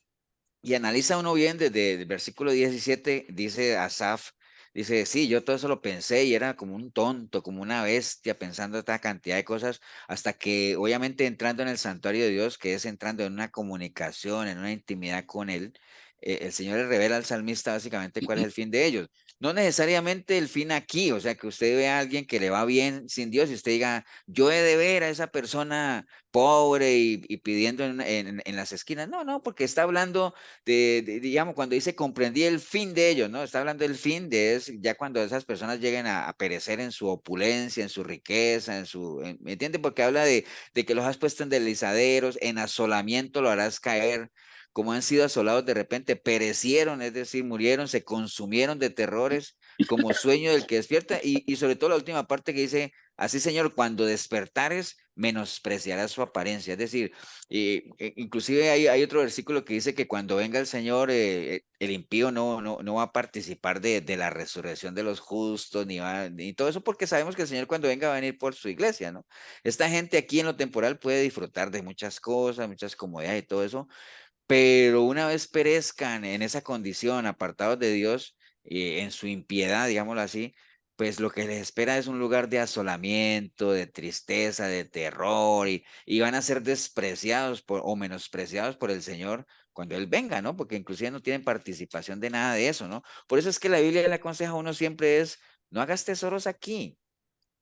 y analiza uno bien desde el versículo 17, dice Asaf, dice, sí, yo todo eso lo pensé y era como un tonto, como una bestia, pensando esta cantidad de cosas, hasta que obviamente entrando en el santuario de Dios, que es entrando en una comunicación, en una intimidad con Él, el Señor le revela al salmista básicamente cuál es el fin de ellos. No necesariamente el fin aquí, o sea, que usted vea a alguien que le va bien sin Dios y usted diga, yo he de ver a esa persona pobre y pidiendo en las esquinas. No, no, porque está hablando digamos, cuando dice comprendí el fin de ellos, ¿no? Está hablando del fin de es ya cuando esas personas lleguen a perecer en su opulencia, en su riqueza, ¿me entiende? Porque habla de que los has puesto en deslizaderos, en asolamiento lo harás caer, como han sido asolados de repente, perecieron, es decir, murieron, se consumieron de terrores, como sueño del que despierta, y sobre todo la última parte que dice, así Señor, cuando despertares, menospreciarás su apariencia, es decir, inclusive hay otro versículo que dice que cuando venga el Señor, el impío no va a participar de la resurrección de los justos, ni todo eso, porque sabemos que el Señor cuando venga va a venir por su iglesia, ¿no? Esta gente aquí en lo temporal puede disfrutar de muchas cosas, muchas comodidades y todo eso, pero una vez perezcan en esa condición, apartados de Dios, en su impiedad, digámoslo así, pues lo que les espera es un lugar de asolamiento, de tristeza, de terror, y van a ser despreciados o menospreciados por el Señor cuando Él venga, ¿no? Porque inclusive no tienen participación de nada de eso, ¿no? Por eso es que la Biblia le aconseja a uno siempre es, no hagas tesoros aquí,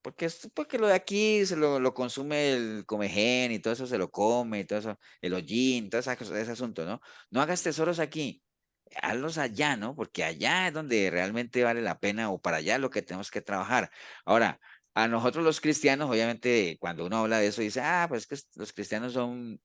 porque lo de aquí lo consume el comején y todo eso se lo come y todo eso, el hollín, todo ese asunto, ¿no? No hagas tesoros aquí, hazlos allá, ¿no? Porque allá es donde realmente vale la pena o para allá es lo que tenemos que trabajar. Ahora, a nosotros los cristianos, obviamente, cuando uno habla de eso, dice, pues que los cristianos son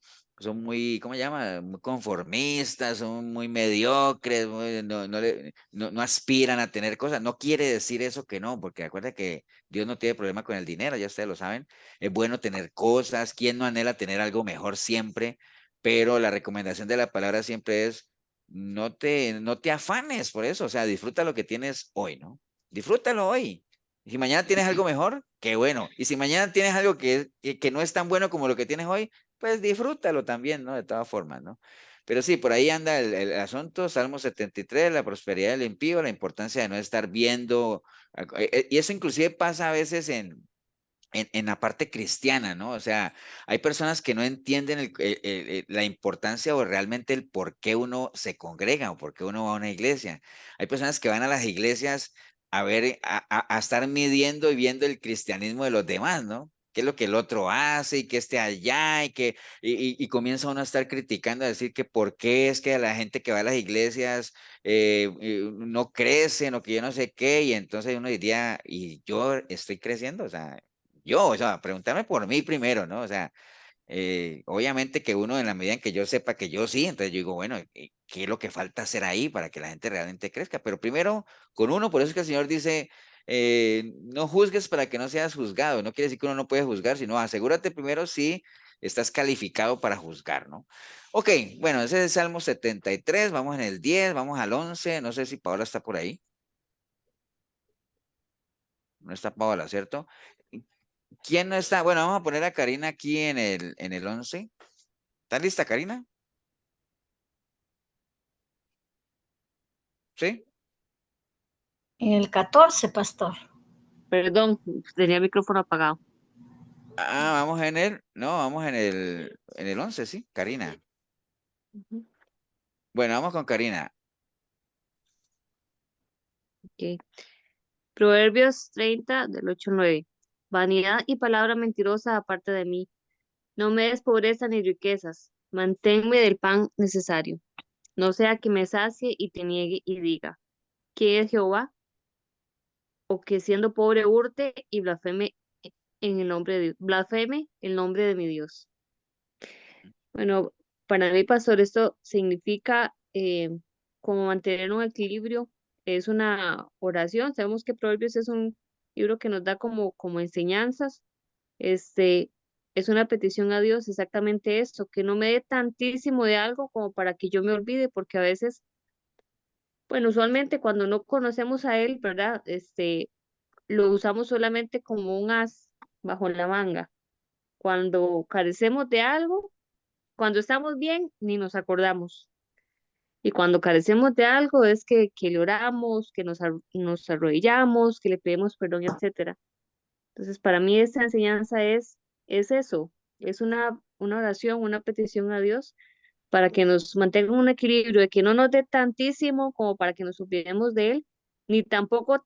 muy, ¿cómo se llama? Muy conformistas, son muy mediocres, no aspiran a tener cosas. No quiere decir eso que no, porque acuerda que Dios no tiene problema con el dinero, ya ustedes lo saben. Es bueno tener cosas, ¿quién no anhela tener algo mejor siempre? Pero la recomendación de la palabra siempre es, no te afanes por eso, o sea, disfruta lo que tienes hoy, ¿no? Disfrútalo hoy. Y si mañana tienes algo mejor, qué bueno. Y si mañana tienes algo que no es tan bueno como lo que tienes hoy, pues disfrútalo también, ¿no? De todas formas, ¿no? Pero sí, por ahí anda el asunto, Salmo 73, la prosperidad del impío, la importancia de no estar viendo, y eso inclusive pasa a veces en la parte cristiana, ¿no? O sea, hay personas que no entienden la importancia o realmente el por qué uno se congrega o por qué uno va a una iglesia. Hay personas que van a las iglesias a ver, a estar midiendo y viendo el cristianismo de los demás, ¿no? ¿Qué es lo que el otro hace y que esté allá y comienza uno a estar criticando, a decir que por qué es que la gente que va a las iglesias no crecen o que yo no sé qué, y entonces uno diría, y yo estoy creciendo, o sea, o sea, preguntarme por mí primero, ¿no? O sea, obviamente que uno en la medida en que yo sepa que yo sí, entonces yo digo, bueno, ¿qué es lo que falta hacer ahí para que la gente realmente crezca? Pero primero con uno, por eso es que el Señor dice, no juzgues para que no seas juzgado. No quiere decir que uno no puede juzgar, sino asegúrate primero si estás calificado para juzgar, ¿no? Ok, bueno, ese es el Salmo 73, vamos en el 10, vamos al 11, no sé si Paola está por ahí. No está Paola, ¿cierto? ¿Quién no está? Bueno, vamos a poner a Karina aquí en el 11. ¿Está lista, Karina? ¿Sí? En el 14, pastor. Perdón, tenía el micrófono apagado. Vamos vamos en el 11, sí, Karina. Ujú. Bueno, vamos con Karina. Ok. Proverbios 30, del 8 al 9. Vanidad y palabra mentirosa aparte de mí. No me des pobreza ni riquezas. Manténme del pan necesario. No sea que me sacie y te niegue y diga, ¿qué es Jehová? O que siendo pobre hurte y blasfeme en el nombre de Dios. Blasfeme el nombre de mi Dios. Bueno, para mí, pastor, esto significa como mantener un equilibrio. Es una oración. Sabemos que Proverbios es un libro que nos da como enseñanzas. Este, es una petición a Dios, exactamente esto, que no me dé tantísimo de algo como para que yo me olvide, porque a veces, bueno, usualmente cuando no conocemos a Él, ¿verdad? Lo usamos solamente como un as bajo la manga. Cuando carecemos de algo, cuando estamos bien, ni nos acordamos. Y cuando carecemos de algo es que le oramos, que nos arrodillamos, que le pedimos perdón, etcétera. Entonces, para mí esta enseñanza es eso, es una oración, una petición a Dios para que nos mantenga un equilibrio, de que no nos dé tantísimo como para que nos olvidemos de Él, ni tampoco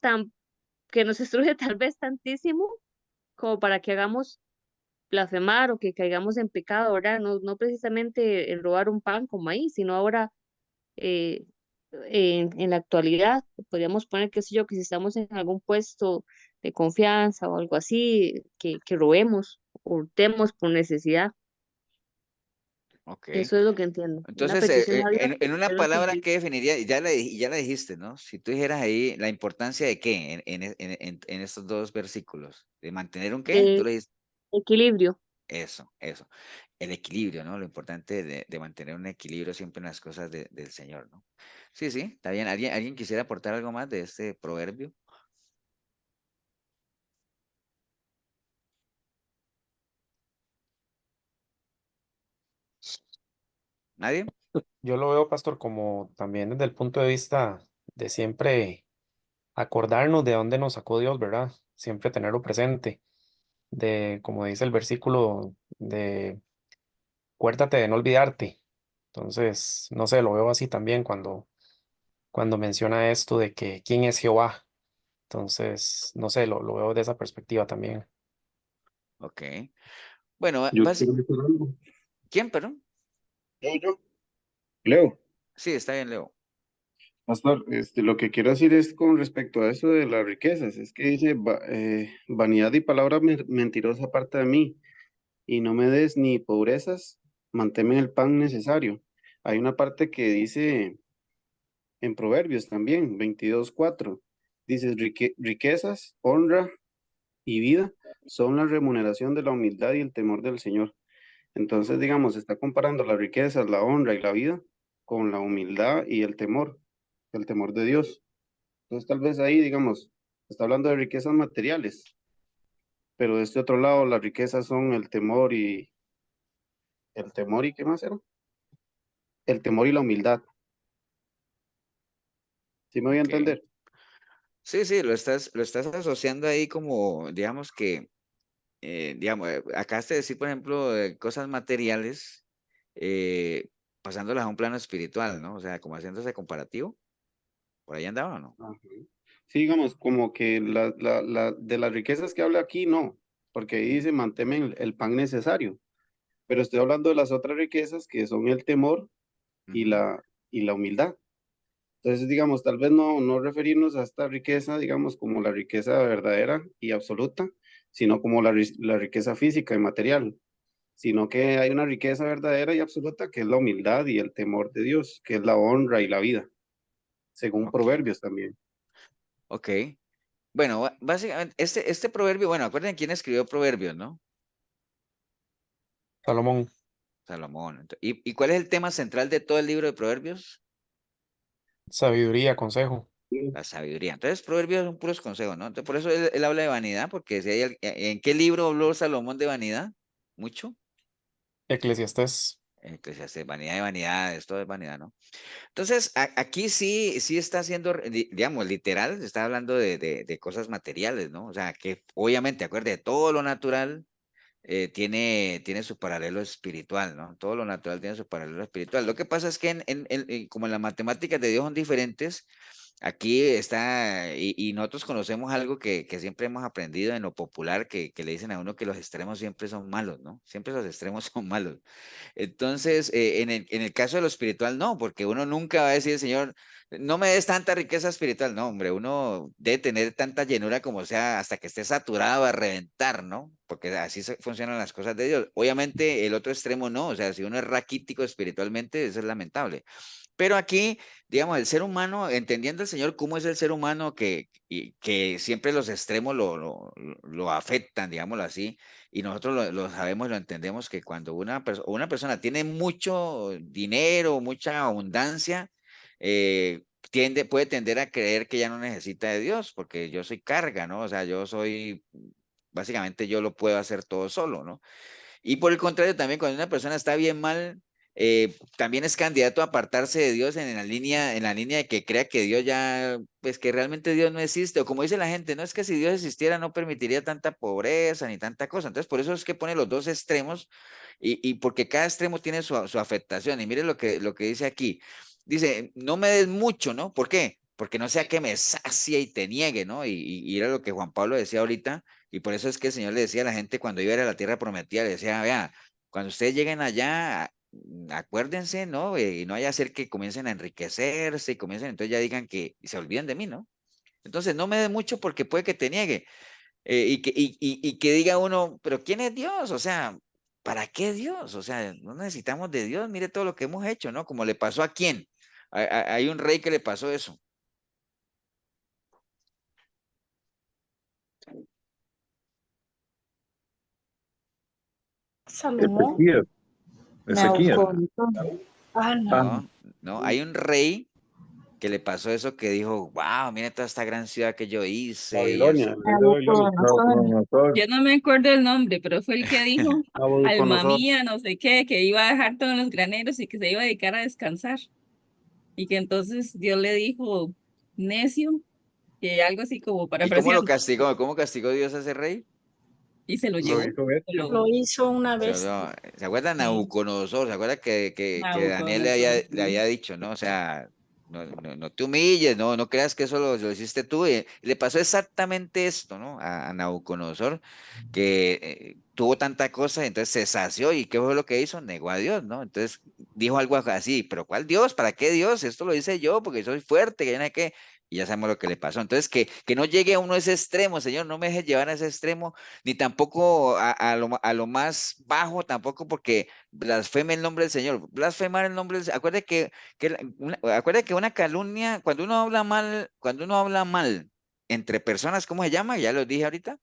que nos destruye tal vez tantísimo como para que hagamos blasfemar o que caigamos en pecado, ¿verdad? No, no precisamente el robar un pan como ahí, sino ahora eh, en la actualidad, podríamos poner, qué sé yo, que si estamos en algún puesto de confianza o algo así, que robemos, hurtemos por necesidad. Ok. Eso es lo que entiendo. Una Entonces, petición a Dios, en una es lo que palabra, entiendo. ¿qué definiría? Ya la dijiste, ¿no? Si tú dijeras ahí la importancia de qué en estos dos versículos, de mantener un qué, tú De le dijiste equilibrio. eso, el equilibrio, ¿no? Lo importante de mantener un equilibrio siempre en las cosas del Señor, ¿no? Sí, sí, está bien. ¿Alguien quisiera aportar algo más de este proverbio? ¿Nadie? Yo lo veo, pastor, como también desde el punto de vista de siempre acordarnos de dónde nos sacó Dios, ¿verdad? Siempre tenerlo presente, de, como dice el versículo, de acuérdate de no olvidarte. Entonces, no sé, lo veo así también cuando menciona esto de que quién es Jehová. Entonces, no sé, lo veo de esa perspectiva también. Ok. Bueno, Yo quiero decir algo. ¿quién, perdón? Yo. Leo. Sí, está bien, Leo. Pastor, lo que quiero decir es con respecto a eso de las riquezas, es que dice vanidad y palabra mentirosa aparte de mí, y no me des ni pobrezas, manténme el pan necesario. Hay una parte que dice en Proverbios también, 22:4, dice riquezas, honra y vida son la remuneración de la humildad y el temor del Señor. Entonces, digamos, está comparando las riquezas, la honra y la vida con la humildad y el temor de Dios. Entonces, tal vez ahí, digamos, Está hablando de riquezas materiales. Pero de este otro lado, las riquezas son el temor y ¿qué más era? El temor y la humildad. ¿Sí me voy a Ok. entender? Sí, sí, lo estás asociando ahí como, digamos que, digamos, acabaste de decir, por ejemplo, cosas materiales, eh, pasándolas a un plano espiritual, ¿no? O sea, como haciendo ese comparativo. ¿Por ahí andaba o no? Ajá. Sí, digamos, como que de las riquezas que habla aquí, no, porque ahí dice mantener el pan necesario, pero estoy hablando de las otras riquezas que son el temor y Ujú. y la humildad. Entonces, digamos, tal vez no referirnos a esta riqueza, digamos, como la riqueza verdadera y absoluta, sino como la riqueza física y material, sino que hay una riqueza verdadera y absoluta que es la humildad y el temor de Dios, que es la honra y la vida, según Ok, Proverbios también. ok. Bueno, básicamente, este proverbio, bueno, acuérdense quién escribió Proverbios, ¿no? Salomón, Salomón. ¿Y cuál es el tema central de todo el libro de Proverbios? sabiduría, consejo. La sabiduría. Entonces, Proverbios son puros consejos, ¿no? Entonces, por eso él habla de vanidad, porque si hay, ¿en qué libro habló Salomón de vanidad? ¿Mucho? Eclesiastés. Eclesiastés, vanidad de vanidades, todo es vanidad, ¿no? Entonces, aquí sí está haciendo, digamos, literal, está hablando de cosas materiales, ¿no? O sea, que obviamente, acuerde, todo lo natural tiene su paralelo espiritual, ¿no? Todo lo natural tiene su paralelo espiritual. Lo que pasa es que como las matemáticas de Dios son diferentes, aquí está, y nosotros conocemos algo que siempre hemos aprendido en lo popular, que le dicen a uno que los extremos siempre son malos, ¿no? Siempre los extremos son malos. Entonces, en el caso de lo espiritual, no, porque uno nunca va a decir, Señor, no me des tanta riqueza espiritual. No, hombre, uno debe tener tanta llenura como sea hasta que esté saturado a reventar, ¿no? Porque así funcionan las cosas de Dios. Obviamente, el otro extremo no, o sea, si uno es raquítico espiritualmente, eso es lamentable. Pero aquí, digamos, el ser humano, entendiendo el Señor cómo es el ser humano que siempre los extremos lo afectan, digámoslo así, y nosotros lo sabemos, lo entendemos, que cuando una persona tiene mucho dinero, mucha abundancia, puede tender a creer que ya no necesita de Dios, porque yo soy carga, ¿no? O sea, básicamente yo lo puedo hacer todo solo, ¿no? Y por el contrario, también cuando una persona está bien mal, también es candidato a apartarse de Dios en la línea de que crea que Dios ya, pues que realmente Dios no existe, o como dice la gente, no es que si Dios existiera no permitiría tanta pobreza ni tanta cosa. Entonces, por eso es que pone los dos extremos y porque cada extremo tiene su afectación. Y mire lo que dice aquí. Dice, no me des mucho, ¿no? ¿Por qué? Porque no sea que me sacie y te niegue, ¿no? Y era lo que Juan Pablo decía ahorita, y por eso es que el Señor le decía a la gente cuando iba a ir a la tierra prometida, le decía, vea, cuando ustedes lleguen allá, acuérdense, ¿no? Y no vaya a ser que comiencen a enriquecerse y comiencen, entonces ya digan que y se olviden de mí, ¿no? Entonces no me dé mucho porque puede que te niegue. Y que diga uno, pero ¿quién es Dios? O sea, ¿para qué Dios? O sea, no necesitamos de Dios, mire todo lo que hemos hecho, ¿no? Como le pasó a quién. Hay un rey que le pasó eso. Salomón. Ezequiel, Ezequiel. Nabucodonosor. Ah, no. Ah, No, no, hay un rey que le pasó eso que dijo, wow, mira toda esta gran ciudad que yo hice y Babilonia, eso. el rey de Babilonia. Nabucodonosor. Yo no me acuerdo el nombre, pero fue el que dijo, alma Nabucodonosor. mía, no sé qué, que iba a dejar todos los graneros y que se iba a dedicar a descansar. Y que entonces Dios le dijo, necio, que algo así como ¿Y cómo lo parafraseando, castigó? ¿Cómo castigó Dios a ese rey? y se lo Lo llevó. hizo ver. Se lo, Lo hizo una bestia. ¿Se acuerdan sí, Nabucodonosor? ¿Se acuerda que Daniel Nabucodonosor, le sí. había dicho, ¿no? O sea, no te humilles, no creas que eso lo hiciste tú. Y le pasó exactamente esto, ¿no? A Nabucodonosor, que tuvo tanta cosa, entonces se sació. ¿Y qué fue lo que hizo? Negó a Dios, ¿no? Entonces dijo algo así, ¿pero cuál Dios? ¿Para qué Dios? Esto lo hice yo porque soy fuerte, que ya no hay que. Y ya sabemos lo que le pasó. Entonces, que no llegue a uno a ese extremo, Señor, no me dejes llevar a ese extremo ni tampoco a lo más bajo, tampoco porque blasfeme el nombre del Señor. Blasfemar el nombre del Señor. Acuérdate que una calumnia, cuando uno habla mal entre personas, ¿cómo se llama? Ya lo dije ahorita.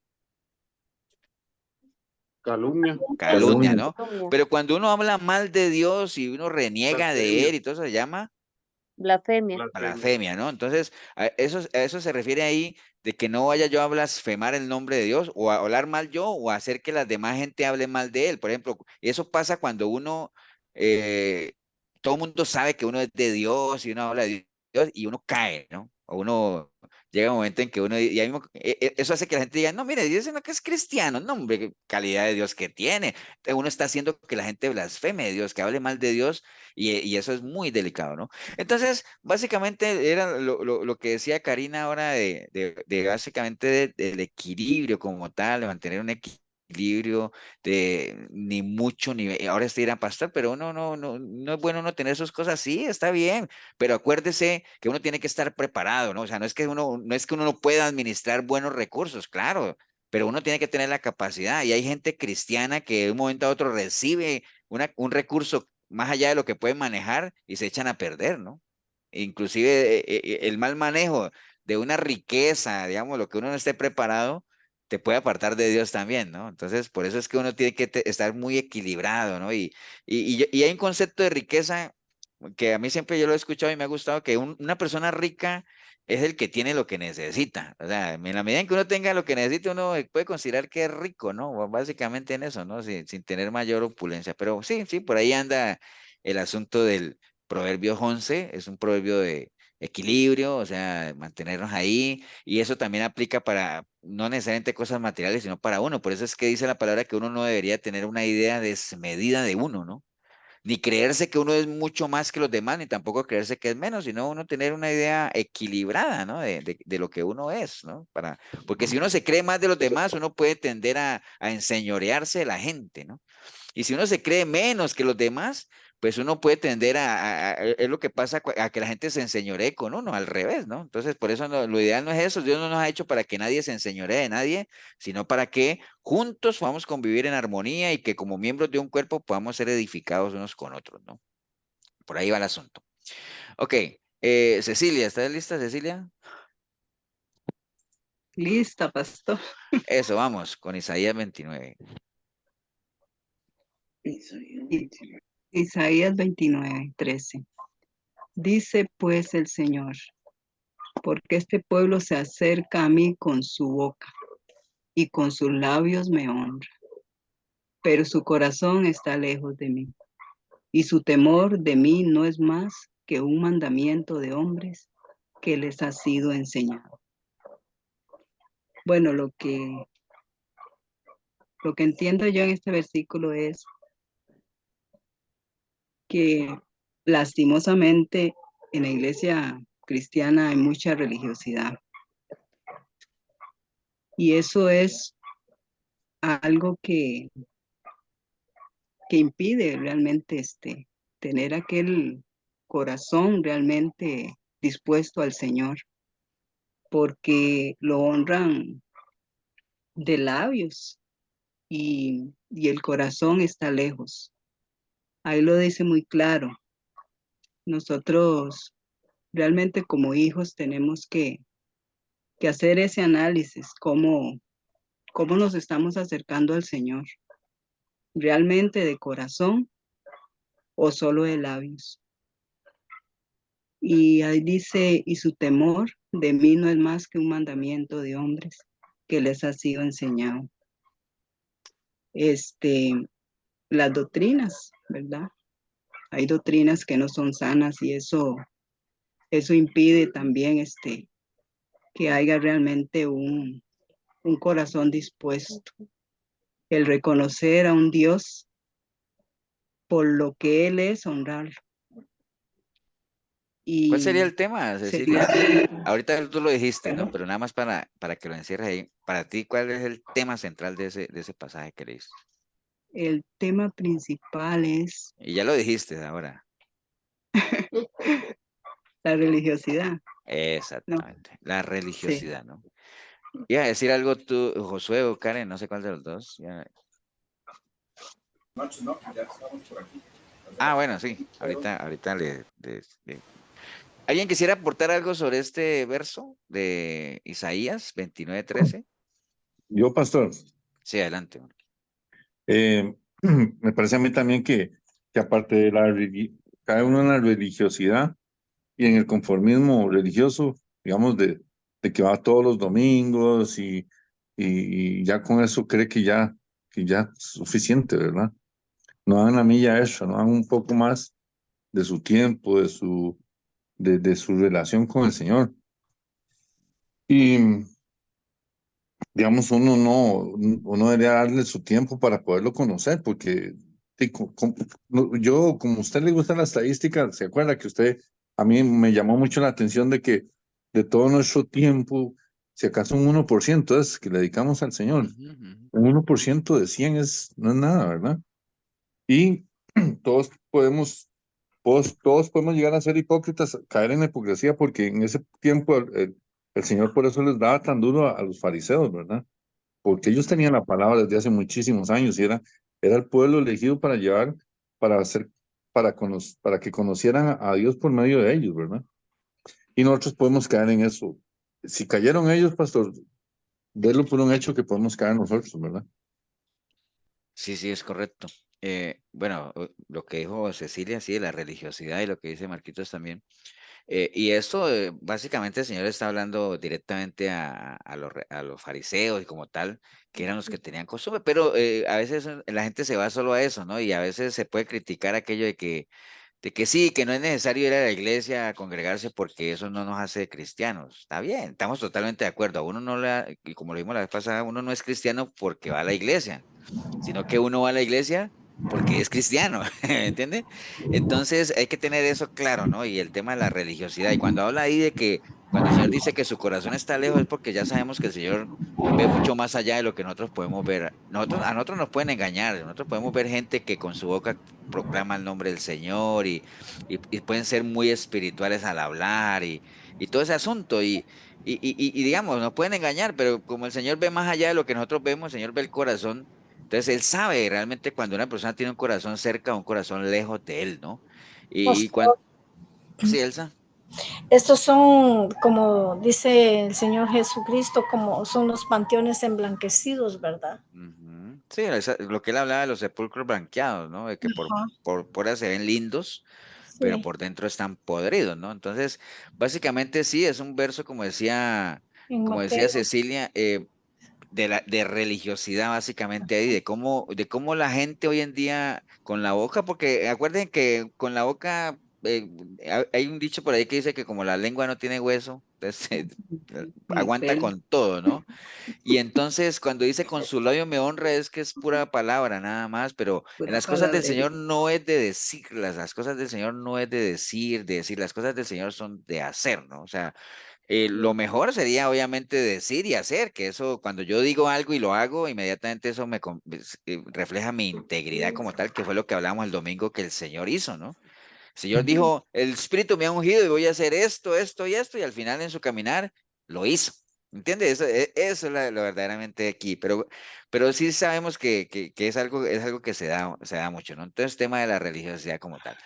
Calumnia, Calumnia, calumnia. ¿no? Pero cuando uno habla mal de Dios y uno reniega de blasfemia. Él y todo eso se llama Blasfemia. Blasfemia, ¿no? Entonces, a eso se refiere ahí de que no vaya yo a blasfemar el nombre de Dios o a hablar mal yo o a hacer que la demás gente hable mal de él. Por ejemplo, eso pasa cuando uno, todo el mundo sabe que uno es de Dios y uno habla de Dios y uno cae, ¿no? O uno llega un momento en que uno, y ahí mismo, eso hace que la gente diga, no, mire, dice no que es cristiano, no, hombre, qué calidad de Dios que tiene. Entonces, uno está haciendo que la gente blasfeme de Dios, que hable mal de Dios y eso es muy delicado, ¿no? Entonces, básicamente era lo que decía Karina ahora de básicamente del equilibrio como tal, de mantener un equilibrio de ni mucho ni ahora estoy dirán pastor, pero no es bueno uno tener sus cosas, sí, está bien, pero acuérdese que uno tiene que estar preparado, ¿no? O sea, no es que uno no pueda administrar buenos recursos, claro, pero uno tiene que tener la capacidad y hay gente cristiana que de un momento a otro recibe un recurso más allá de lo que pueden manejar y se echan a perder, ¿no? Inclusive el mal manejo de una riqueza, digamos, lo que uno no esté preparado, te puede apartar de Dios también, ¿no? Entonces, por eso es que uno tiene que estar muy equilibrado, ¿no? Y hay un concepto de riqueza que a mí siempre yo lo he escuchado y me ha gustado, que una persona rica es el que tiene lo que necesita. O sea, en la medida en que uno tenga lo que necesita, uno puede considerar que es rico, ¿no? Básicamente en eso, ¿no? Sin tener mayor opulencia. Pero sí, sí, por ahí anda el asunto del Proverbios 11, es un proverbio de equilibrio, o sea, mantenernos ahí, y eso también aplica para no necesariamente cosas materiales, sino para uno. Por eso es que dice la palabra que uno no debería tener una idea desmedida de uno, ¿no? Ni creerse que uno es mucho más que los demás, ni tampoco creerse que es menos, sino uno tener una idea equilibrada, ¿no? De lo que uno es, ¿no? Porque si uno se cree más de los demás, uno puede tender a enseñorearse de la gente, ¿no? Y si uno se cree menos que los demás, pues uno puede tender es lo que pasa a que la gente se enseñoree con uno, al revés, ¿no? Entonces, por eso lo ideal no es eso. Dios no nos ha hecho para que nadie se enseñoree de nadie, sino para que juntos podamos convivir en armonía y que como miembros de un cuerpo podamos ser edificados unos con otros, ¿no? Por ahí va el asunto. Ok, Cecilia, ¿estás lista, Cecilia? Lista, pastor. Eso, vamos, con Isaías 29. Isaías 29:13. Dice pues el Señor, porque este pueblo se acerca a mí con su boca y con sus labios me honra, pero su corazón está lejos de mí y su temor de mí no es más que un mandamiento de hombres que les ha sido enseñado. Bueno, lo que entiendo yo en este versículo es que lastimosamente en la iglesia cristiana hay mucha religiosidad y eso es algo que impide realmente tener aquel corazón realmente dispuesto al Señor, porque lo honran de labios y el corazón está lejos. Ahí lo dice muy claro. Nosotros realmente como hijos tenemos que hacer ese análisis, cómo nos estamos acercando al Señor, realmente de corazón o solo de labios. Y ahí dice, y su temor de mí no es más que un mandamiento de hombres que les ha sido enseñado. Las doctrinas, ¿verdad? Hay doctrinas que no son sanas y eso impide también que haya realmente un corazón dispuesto. El reconocer a un Dios por lo que Él es, honrarlo. ¿Cuál sería el Y tema, sería, Cecilia? Ahorita tú lo dijiste, ¿no? Pero nada más para que lo encierres ahí. Para ti, ¿cuál es el tema central de ese pasaje que leíste? el tema principal es Y ya lo dijiste ahora. la religiosidad. No, Exactamente. La sí. religiosidad, ¿no? Iba a decir algo tú, Josué o Karen, no sé cuál de los dos. No, ya estamos por aquí. Ah, bueno, sí. Ahorita ¿Alguien quisiera aportar algo sobre este verso de Isaías 29:13? Yo, pastor, Sí, adelante. me parece a mí también que aparte de cada uno en la religiosidad, y en el conformismo religioso, digamos, de que va todos los domingos y ya con eso cree que ya es suficiente, ¿verdad? No hagan la milla extra, no hagan un poco más de su tiempo, de su relación con el Señor. Y, digamos, uno debería darle su tiempo para poderlo conocer, porque yo, como a usted le gusta la estadística, se acuerda que usted, a mí me llamó mucho la atención de que de todo nuestro tiempo, si acaso un 1% es que le dedicamos al Señor. Ujú, ujú. Un 1% de 100 no es nada, ¿verdad? Y todos todos podemos llegar a ser hipócritas, caer en la hipocresía, porque en ese tiempo el Señor por eso les daba tan duro a los fariseos, ¿verdad? Porque ellos tenían la palabra desde hace muchísimos años y era el pueblo elegido para llevar, para hacer, para que conocieran a Dios por medio de ellos, ¿verdad? Y nosotros podemos caer en eso. Si cayeron ellos, pastor, délo por un hecho que podemos caer nosotros, ¿verdad? Sí, sí, es correcto. Bueno, lo que dijo Cecilia, sí, de la religiosidad y lo que dice Marquitos también. Y esto, básicamente, el Señor está hablando directamente a los fariseos y como tal, que eran los que tenían costumbre, pero a veces la gente se va solo a eso, ¿no? Y a veces se puede criticar aquello de que sí, que no es necesario ir a la iglesia a congregarse porque eso no nos hace cristianos. Está bien, estamos totalmente de acuerdo. A uno no le, y como lo vimos la vez pasada, uno no es cristiano porque va a la iglesia, sino que uno va a la iglesia porque es cristiano, ¿me entiende? Entonces hay que tener eso claro, ¿no? Y el tema de la religiosidad. Y cuando habla ahí de que, cuando el Señor dice que su corazón está lejos, es porque ya sabemos que el Señor ve mucho más allá de lo que nosotros podemos ver. A nosotros nos pueden engañar, nosotros podemos ver gente que con su boca proclama el nombre del Señor y pueden ser muy espirituales al hablar y todo ese asunto. Y digamos, nos pueden engañar, pero como el Señor ve más allá de lo que nosotros vemos, el Señor ve el corazón. Entonces Él sabe realmente cuando una persona tiene un corazón cerca o un corazón lejos de Él, ¿no? Y cuando... Pastor, Sí, Elsa. estos son, como dice el Señor Jesucristo, como son los panteones emblanquecidos, ¿verdad? Ujú. Sí, lo que Él hablaba de los sepulcros blanqueados, ¿no? De que Ajá, por fuera se ven lindos, pero sí, por dentro están podridos, ¿no? Entonces, básicamente sí, es un verso, en como decía Mateo. Cecilia, de religiosidad básicamente ahí, de cómo la gente hoy en día con la boca, porque acuerden que con la boca hay un dicho por ahí que dice que como la lengua no tiene hueso, entonces Ni aguanta pelo. con todo, ¿no? Y entonces cuando dice con su labio me honra es que es pura palabra nada más, pero en Pura las cosas del palabrería. Señor no es de decirlas, las cosas del Señor no es de decir, las cosas del Señor son de hacer, ¿no? O sea, lo mejor sería obviamente decir y hacer, que eso cuando yo digo algo y lo hago, inmediatamente eso refleja mi integridad como tal, que fue lo que hablamos el domingo que el Señor hizo, ¿no? El Señor dijo, el Espíritu me ha ungido y voy a hacer esto, esto y esto, y al final en su caminar lo hizo. ¿Entiendes? Eso es lo verdaderamente aquí, pero sí sabemos que es algo que se da mucho, ¿no? Entonces, tema de la religiosidad como tal.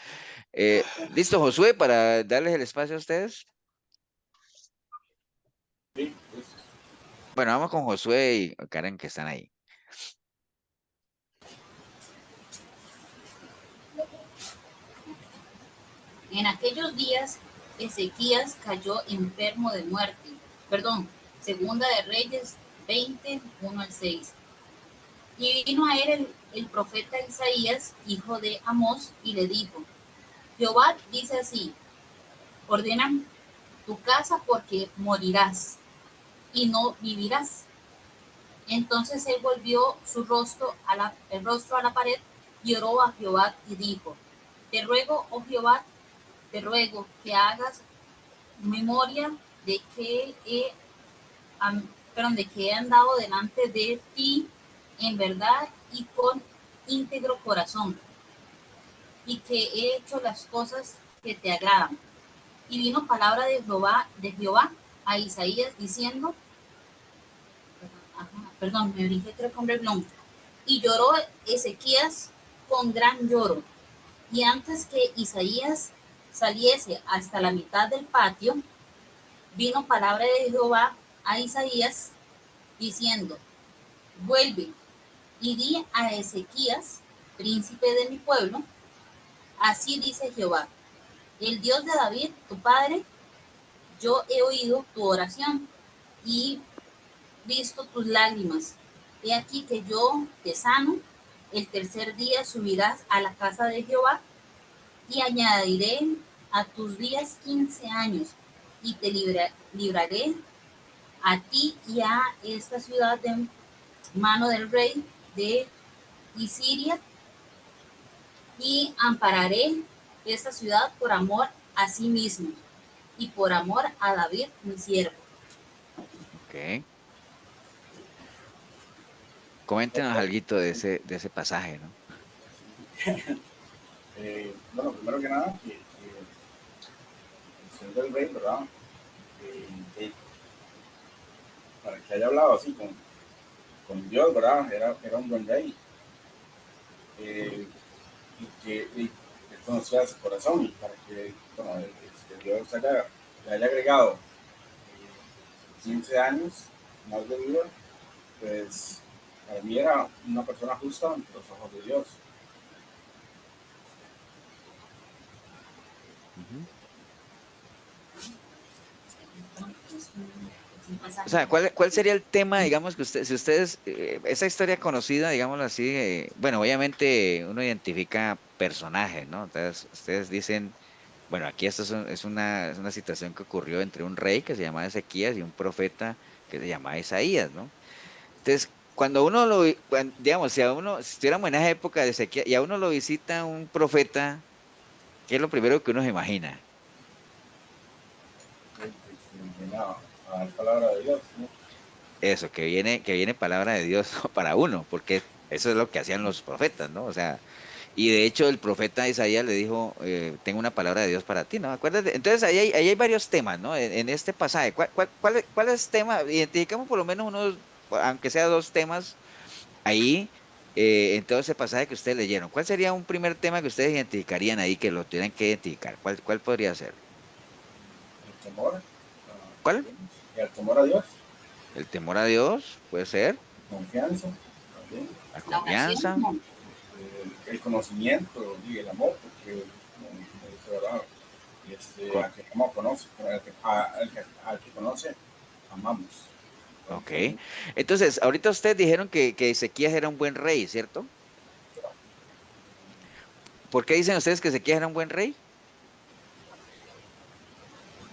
¿Listo, Josué, para darles el espacio a ustedes? Bueno, vamos con Josué y Karen que están ahí. En aquellos días, Ezequías cayó enfermo de muerte. Perdón, Segunda de Reyes 20, 1 al 6. Y vino a él el profeta Isaías, hijo de Amós, y le dijo, Jehová dice así, ordena tu casa porque morirás y no vivirás. Entonces él volvió el rostro a la pared y oró a Jehová y dijo, te ruego, oh Jehová, te ruego que hagas memoria de que de que he andado delante de ti en verdad y con íntegro corazón, y que he hecho las cosas que te agradan. Y vino palabra de Jehová a Isaías diciendo, perdón, me brinqué creo con reblón, y lloró Ezequías con gran lloro. Y antes que Isaías saliese hasta la mitad del patio, vino palabra de Jehová a Isaías diciendo, vuelve y di a Ezequías, príncipe de mi pueblo, así dice Jehová, el Dios de David, tu padre, yo he oído tu oración y visto tus lágrimas. He aquí que yo te sano. El tercer día subirás a la casa de Jehová y añadiré a tus días 15 años y te libraré a ti y a esta ciudad de mano del rey de Isiria y ampararé esta ciudad por amor a sí mismo y por amor a David, mi siervo. Ok. Coméntenos algo de ese pasaje, ¿no? Bueno, primero que nada, que el Señor del Rey, ¿verdad? Para que haya hablado así con Dios, ¿verdad? Era un buen rey. Y que él conocía su corazón y para que, bueno, Dios le haya agregado 15 años más de vida, pues para mí era una persona justa ante los ojos de Dios. O sea, ¿cuál sería el tema, digamos, que si ustedes, esa historia conocida, digámoslo así, bueno, obviamente uno identifica personajes, ¿no? Entonces, ustedes dicen, bueno, aquí esto es una situación que ocurrió entre un rey que se llamaba Ezequías y un profeta que se llamaba Isaías, ¿no? Entonces, cuando uno digamos, si estuviéramos en esa época de Ezequías y a uno lo visita un profeta, ¿qué es lo primero que uno se imagina? A dar palabra de Dios, ¿no? Eso, que viene palabra de Dios para uno, porque eso es lo que hacían los profetas, ¿no? O sea, y de hecho el profeta Isaías le dijo, tengo una palabra de Dios para ti, ¿no? Acuérdate, entonces ahí hay varios temas, ¿no? En este pasaje, ¿cuál es tema? Identificamos por lo menos unos, aunque sea dos temas ahí, en todo ese pasaje que ustedes leyeron. ¿Cuál sería un primer tema que ustedes identificarían ahí, que lo tuvieran que identificar? ¿Cuál podría ser? El temor, ¿Cuál? el temor a Dios, El temor a Dios, puede ser, confianza, también, la La oración, confianza. no. el conocimiento y el amor, porque, como dice, ¿verdad? Al que no conoce, al que conoce, amamos. Ok. Entonces, Entonces, ahorita ustedes dijeron que Ezequías era un buen rey, ¿cierto? ¿Por qué dicen ustedes que Ezequías era un buen rey?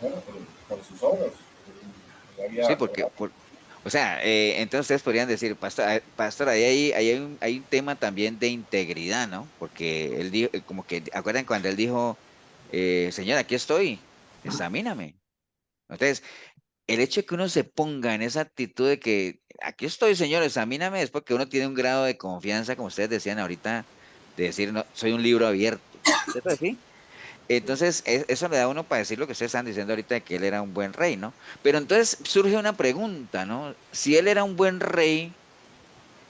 bueno, por sus obras, Sí, había, porque, o sea, entonces ustedes podrían decir, pastor, hay un tema también de integridad, ¿no? Porque él dijo, como que, ¿acuerdan cuando él dijo, Señor, aquí estoy, examíname? Entonces, el hecho de que uno se ponga en esa actitud de que aquí estoy, Señor, examíname, es porque uno tiene un grado de confianza, como ustedes decían ahorita, de decir, no, soy un libro abierto. ¿Cierto? Sí. Entonces, eso le da a uno para decir lo que ustedes están diciendo ahorita de que él era un buen rey, ¿no? Pero entonces surge una pregunta, ¿no? Si él era un buen rey,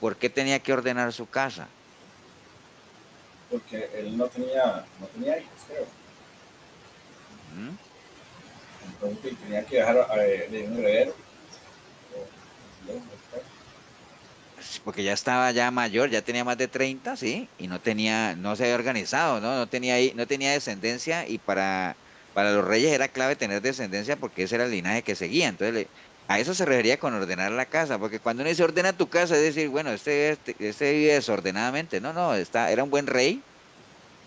¿por qué tenía que ordenar su casa? porque él no tenía hijos, creo. ¿Mm? Entonces tenía que dejar de un heredero. Sí, porque ya estaba ya mayor, ya tenía más de 30, ¿sí? Y no se había organizado, ¿no? No tenía descendencia y para los reyes era clave tener descendencia porque ese era el linaje que seguía. Entonces, a eso se refería con ordenar la casa, porque cuando uno dice ordena tu casa, es decir, bueno, este vive desordenadamente. No, no, era un buen rey,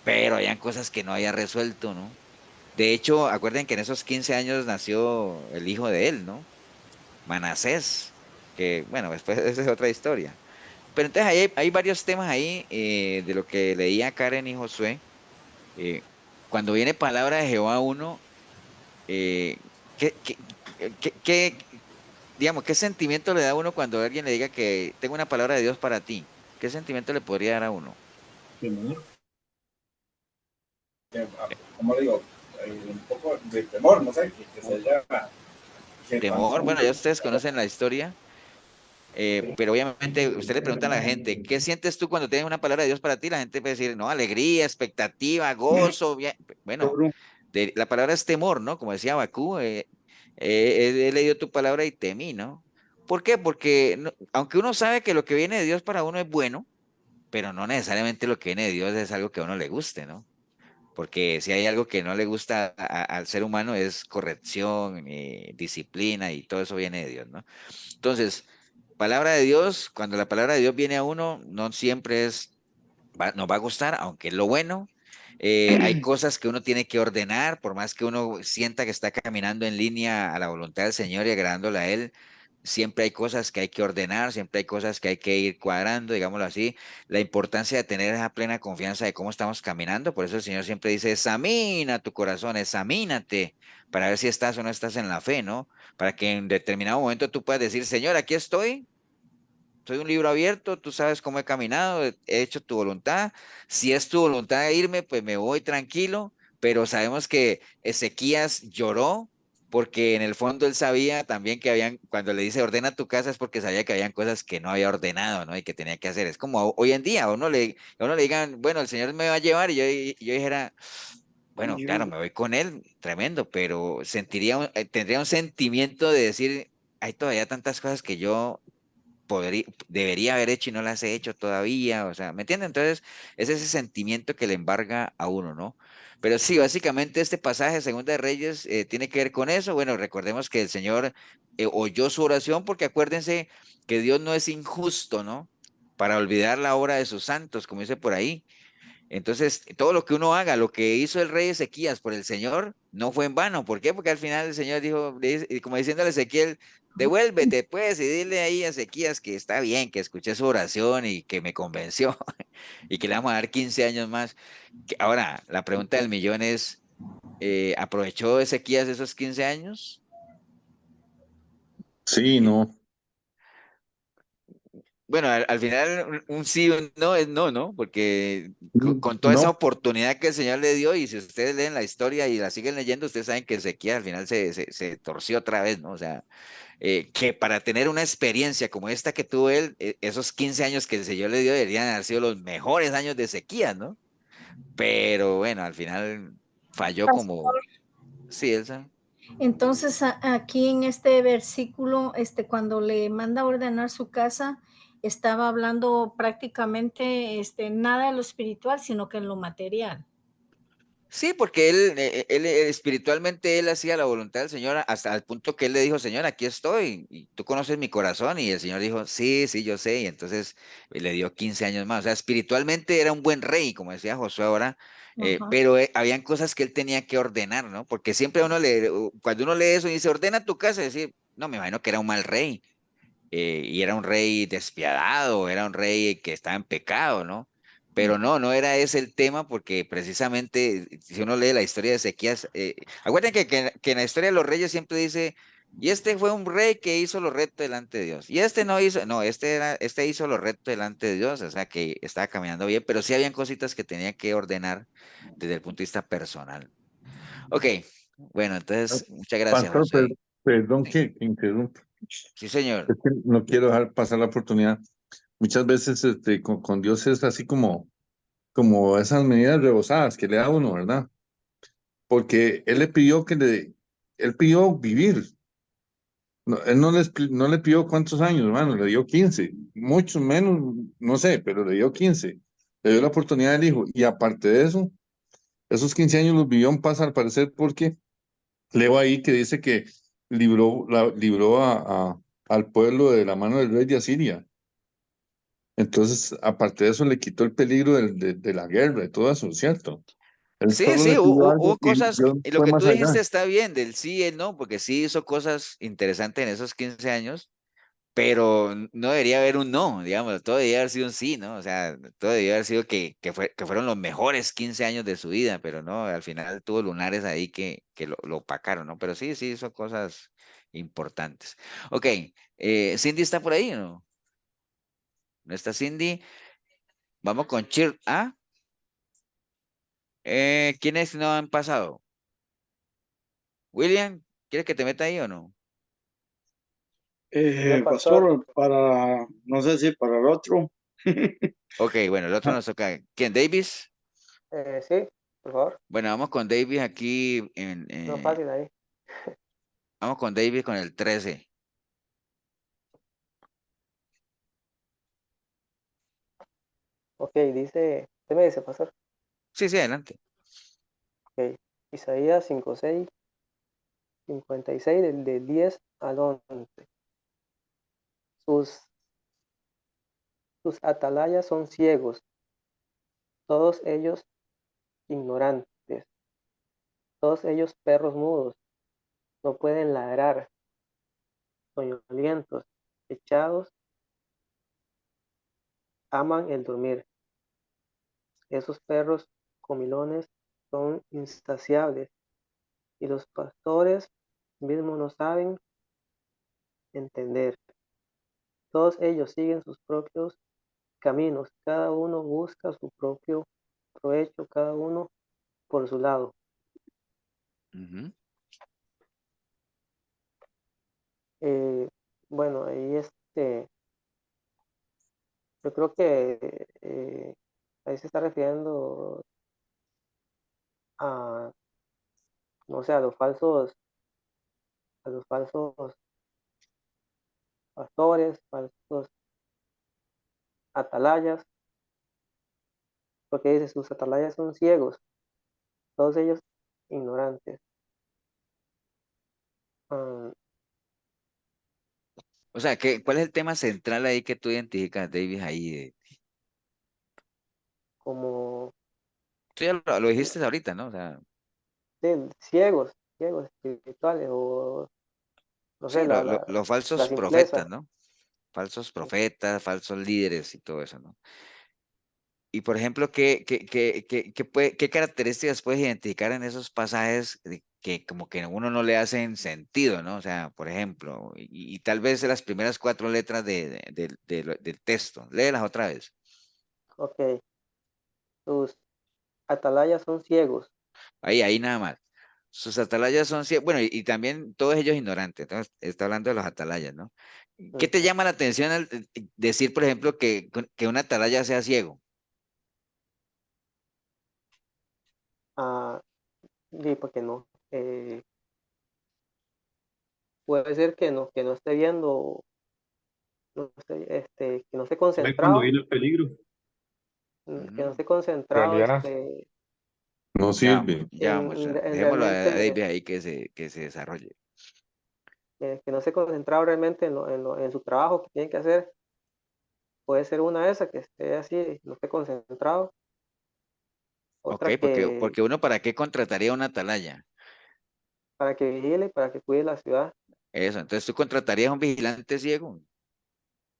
pero habían cosas que no había resuelto, ¿no? De hecho, acuerden que en esos 15 años nació el hijo de él, ¿no? Manasés, que, bueno, después esa es otra historia. Pero entonces hay varios temas ahí de lo que leía Karen y Josué. Eh, Cuando viene palabra de Jehová a uno, eh, ¿qué, qué, digamos, qué sentimiento le da a uno cuando alguien le diga que tengo una palabra de Dios para ti? ¿Qué sentimiento le podría dar a uno? Temor. Como digo, un poco de temor, no sé, que se haya, que Temor, tanto, bueno, ya ustedes conocen la historia. Pero obviamente usted le pregunta a la gente, ¿qué sientes tú cuando tienes una palabra de Dios para ti? La gente puede decir, no, alegría, expectativa, gozo. Bueno, la palabra es temor, ¿no? Como decía Bakú, he leído tu palabra y temí, ¿no? ¿Por qué? Porque aunque uno sabe que lo que viene de Dios para uno es bueno, pero no necesariamente lo que viene de Dios es algo que a uno le guste, ¿no? porque si hay algo que no le gusta al ser humano es corrección, disciplina y todo eso viene de Dios, ¿no? Entonces, palabra de Dios, cuando la palabra de Dios viene a uno, no siempre nos va a gustar, aunque es lo bueno. Hay cosas que uno tiene que ordenar, por más que uno sienta que está caminando en línea a la voluntad del Señor y agradándole a Él, siempre hay cosas que hay que ordenar, siempre hay cosas que hay que ir cuadrando, digámoslo así. La importancia de tener esa plena confianza de cómo estamos caminando, por eso el Señor siempre dice, examina tu corazón, examínate, para ver si estás o no estás en la fe, ¿no? Para que en determinado momento tú puedas decir, Señor, aquí estoy, soy un libro abierto, tú sabes cómo he caminado, he hecho tu voluntad. Si es tu voluntad de irme, pues me voy tranquilo, pero sabemos que Ezequías lloró porque en el fondo él sabía también que habían, cuando le dice ordena tu casa es porque sabía que habían cosas que no había ordenado, ¿no? Y que tenía que hacer. Es como hoy en día, a uno le digan, bueno, el Señor me va a llevar y yo dijera, bueno, claro, me voy con él, tremendo, pero tendría un sentimiento de decir, hay todavía tantas cosas que yo debería haber hecho y no las he hecho todavía, o sea, ¿me entienden? Entonces, es ese sentimiento que le embarga a uno, ¿no? Pero sí, básicamente este pasaje, Segunda de Reyes, tiene que ver con eso. Bueno, recordemos que el Señor oyó su oración porque acuérdense que Dios no es injusto, ¿no? Para olvidar la obra de sus santos, como dice por ahí. Entonces, todo lo que uno haga, lo que hizo el rey Ezequías por el Señor, no fue en vano. ¿Por qué? Porque al final el Señor dijo, como diciéndole a Ezequiel, devuélvete pues y dile ahí a Ezequías que está bien, que escuché su oración y que me convenció y que le vamos a dar 15 años más. Ahora, la pregunta del millón es, ¿aprovechó Ezequías esos 15 años? Sí, no. Bueno, al final un sí o un no es no, ¿no? Porque con toda esa No, oportunidad que el Señor le dio, y si ustedes leen la historia y la siguen leyendo, ustedes saben que Ezequiel al final se torció otra vez, ¿no? O sea, que para tener una experiencia como esta que tuvo él, esos 15 años que el Señor le dio deberían haber sido los mejores años de Ezequiel, ¿no? Pero bueno, al final falló como, Pastor, sí, Elsa. entonces aquí en este versículo, cuando le manda a ordenar su casa, estaba hablando prácticamente nada de lo espiritual, sino que en lo material. Sí, porque él, espiritualmente él hacía la voluntad del Señor hasta el punto que él le dijo, Señor, aquí estoy, y tú conoces mi corazón, y el Señor dijo, sí, sí, yo sé, y entonces le dio 15 años más. O sea, espiritualmente era un buen rey, como decía Josué ahora, Ajá. pero habían cosas que él tenía que ordenar, ¿no? Porque siempre cuando uno lee eso y dice, ordena tu casa, es decir, no, me imagino que era un mal rey, y era un rey despiadado, era un rey que estaba en pecado, ¿no? Pero no, no era ese el tema, porque precisamente si uno lee la historia de Ezequías, acuérdense que en la historia de los reyes siempre dice, y este fue un rey que hizo lo recto delante de Dios, y este no hizo, no, este hizo lo recto delante de Dios, o sea que estaba caminando bien, pero sí habían cositas que tenía que ordenar desde el punto de vista personal. Ok, bueno, entonces, muchas gracias, pastor, José. perdón Sí, que interrumpa. sí, señor. Es que no quiero dejar pasar la oportunidad. Muchas veces con Dios es así como esas medidas rebosadas que le da a uno, ¿verdad? Porque él pidió vivir. No, él no le pidió cuántos años, hermano, le dio 15, muchos menos, no sé, pero le dio 15. Le dio la oportunidad del hijo. Y aparte de eso, esos 15 años los vivió en paz al parecer porque leo ahí que dice que libró al pueblo de la mano del rey de Asiria. Entonces, aparte de eso, le quitó el peligro de la guerra y todo eso, ¿cierto? Él Sí, solo sí, le pidió algo hubo y cosas, Dios y lo fue que tú más allá. dijiste está bien, del sí y el no, porque sí hizo cosas interesantes en esos 15 años, pero no debería haber un no, digamos, todo debería haber sido un sí, ¿no? O sea, todo debería haber sido que fueron los mejores 15 años de su vida, pero no, al final tuvo lunares ahí que lo opacaron, ¿no? Pero sí, sí hizo cosas importantes. Ok, Cindy está por ahí, ¿no? ¿No está Cindy? Vamos con Chir. Ah, ¿quiénes no han pasado? William, ¿quieres que te meta ahí o no? Pastor, no sé si para el otro. Ok, bueno, el otro nos toca. ¿Quién? ¿Davis? Sí, por favor. Bueno, vamos con Davis aquí No fácil ahí. vamos con Davis con el 13. Ok, dice, usted me dice, pastor. Sí, sí, adelante. Ok. Isaías 5:6, 56, del 10 al 11. Sus atalayas son ciegos, todos ellos ignorantes, todos ellos perros mudos, no pueden ladrar, soñolientos, echados, aman el dormir. Esos perros comilones son insaciables y los pastores mismos no saben entender. Todos ellos siguen sus propios caminos, cada uno busca su propio provecho, cada uno por su lado. Ujú. Bueno, ahí yo creo que ahí se está refiriendo a, no sé, a los falsos pastores, falsos atalayas, porque dice, sus atalayas son ciegos, todos ellos ignorantes. Ah, O sea, ¿cuál es el tema central ahí que tú identificas, David, ahí? como Tú ya lo dijiste ahorita, ¿no? O sea, sí, ciegos espirituales, o no sé, sí, los la falsos profetas, simpleza. ¿no? Falsos profetas, falsos líderes y todo eso, ¿no? Y por ejemplo, ¿qué características puedes identificar en esos pasajes que como que a uno no le hacen sentido, ¿no? O sea, por ejemplo, y tal vez las primeras 4 letras del texto, léelas otra vez. Ok, sus atalayas son ciegos. Ahí nada más. Sus atalayas son, bueno, y también todos ellos ignorantes, entonces está hablando de los atalayas, ¿no? ¿Qué te llama la atención al decir, por ejemplo, que un atalaya sea ciego? Ah, sí, porque no. Puede ser que no esté viendo, que no esté ¿Sabe cuando concentrado, viene el peligro? que no Ujú. esté concentrado, Realidad no Ya, sirve. ya vamos, en dejémoslo a realmente, David ahí que se desarrolle. que no esté concentrado realmente en su trabajo que tiene que hacer. Puede ser una de esas, que esté así, no esté concentrado. Ok, Otra que porque uno para qué contrataría una atalaya. para que vigile, para que cuide la ciudad. Eso, entonces tú contratarías a un vigilante ciego.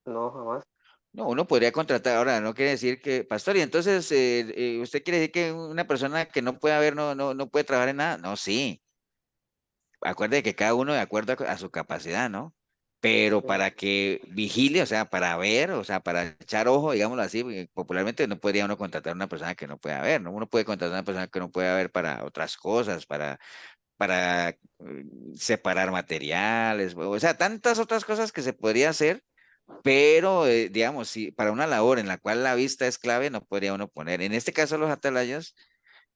No, jamás. No, uno podría contratar, ahora no quiere decir que, pastor, y entonces usted quiere decir que una persona que no puede ver, no puede trabajar en nada. No, sí, acuerde que cada uno de acuerdo a su capacidad, ¿no? Pero Sí, para que vigile, o sea, para ver, o sea, para echar ojo, digámoslo así, porque popularmente no podría uno contratar a una persona que no pueda ver, ¿no? Uno puede contratar a una persona que no pueda ver para otras cosas, para separar materiales, o sea, tantas otras cosas que se podría hacer, pero digamos, si para una labor en la cual la vista es clave, no podría uno poner. En este caso, los atalayas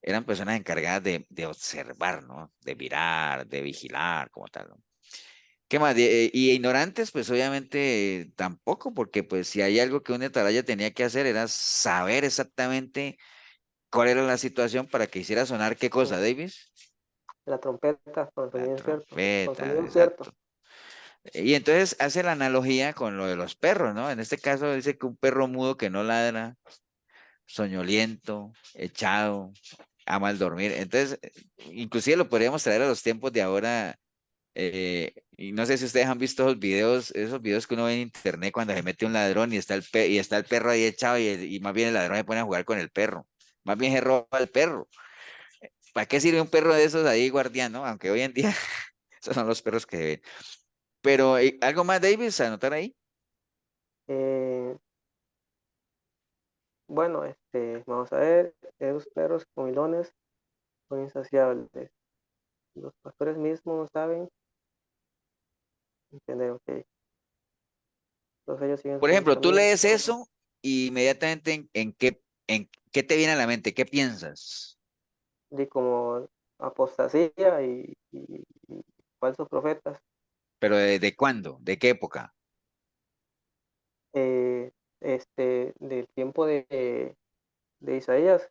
eran personas encargadas de observar, ¿no? De mirar, de vigilar, como tal, ¿no? ¿Qué más? Y ignorantes, pues obviamente tampoco, porque pues si hay algo que un atalaya tenía que hacer era saber exactamente cuál era la situación para que hiciera sonar qué sí. cosa, Davis. La trompeta con La sonido cierto, con trompeta, sonido cierto. exacto. Y entonces hace la analogía con lo de los perros, ¿no? En este caso dice que un perro mudo que no ladra, soñoliento, echado, ama el dormir. Entonces, inclusive lo podríamos traer a los tiempos de ahora. Y no sé si ustedes han visto esos videos que uno ve en internet cuando se mete un ladrón y está el perro ahí echado y más bien el ladrón se pone a jugar con el perro. Más bien se roba el perro. ¿Para qué sirve un perro de esos ahí guardián, no? Aunque hoy en día esos son los perros que ven. Pero algo más, Davis, anotar ahí. Eh, bueno, vamos a ver, esos perros comilones son insaciables. Los pastores mismos no saben entender, ok. Entonces ellos siguen Por sus ejemplo, tú caminos, lees eso y inmediatamente en qué te viene a la mente, qué piensas. y como apostasía y falsos profetas. Pero ¿de cuándo? ¿De qué época? Del tiempo de Isaías,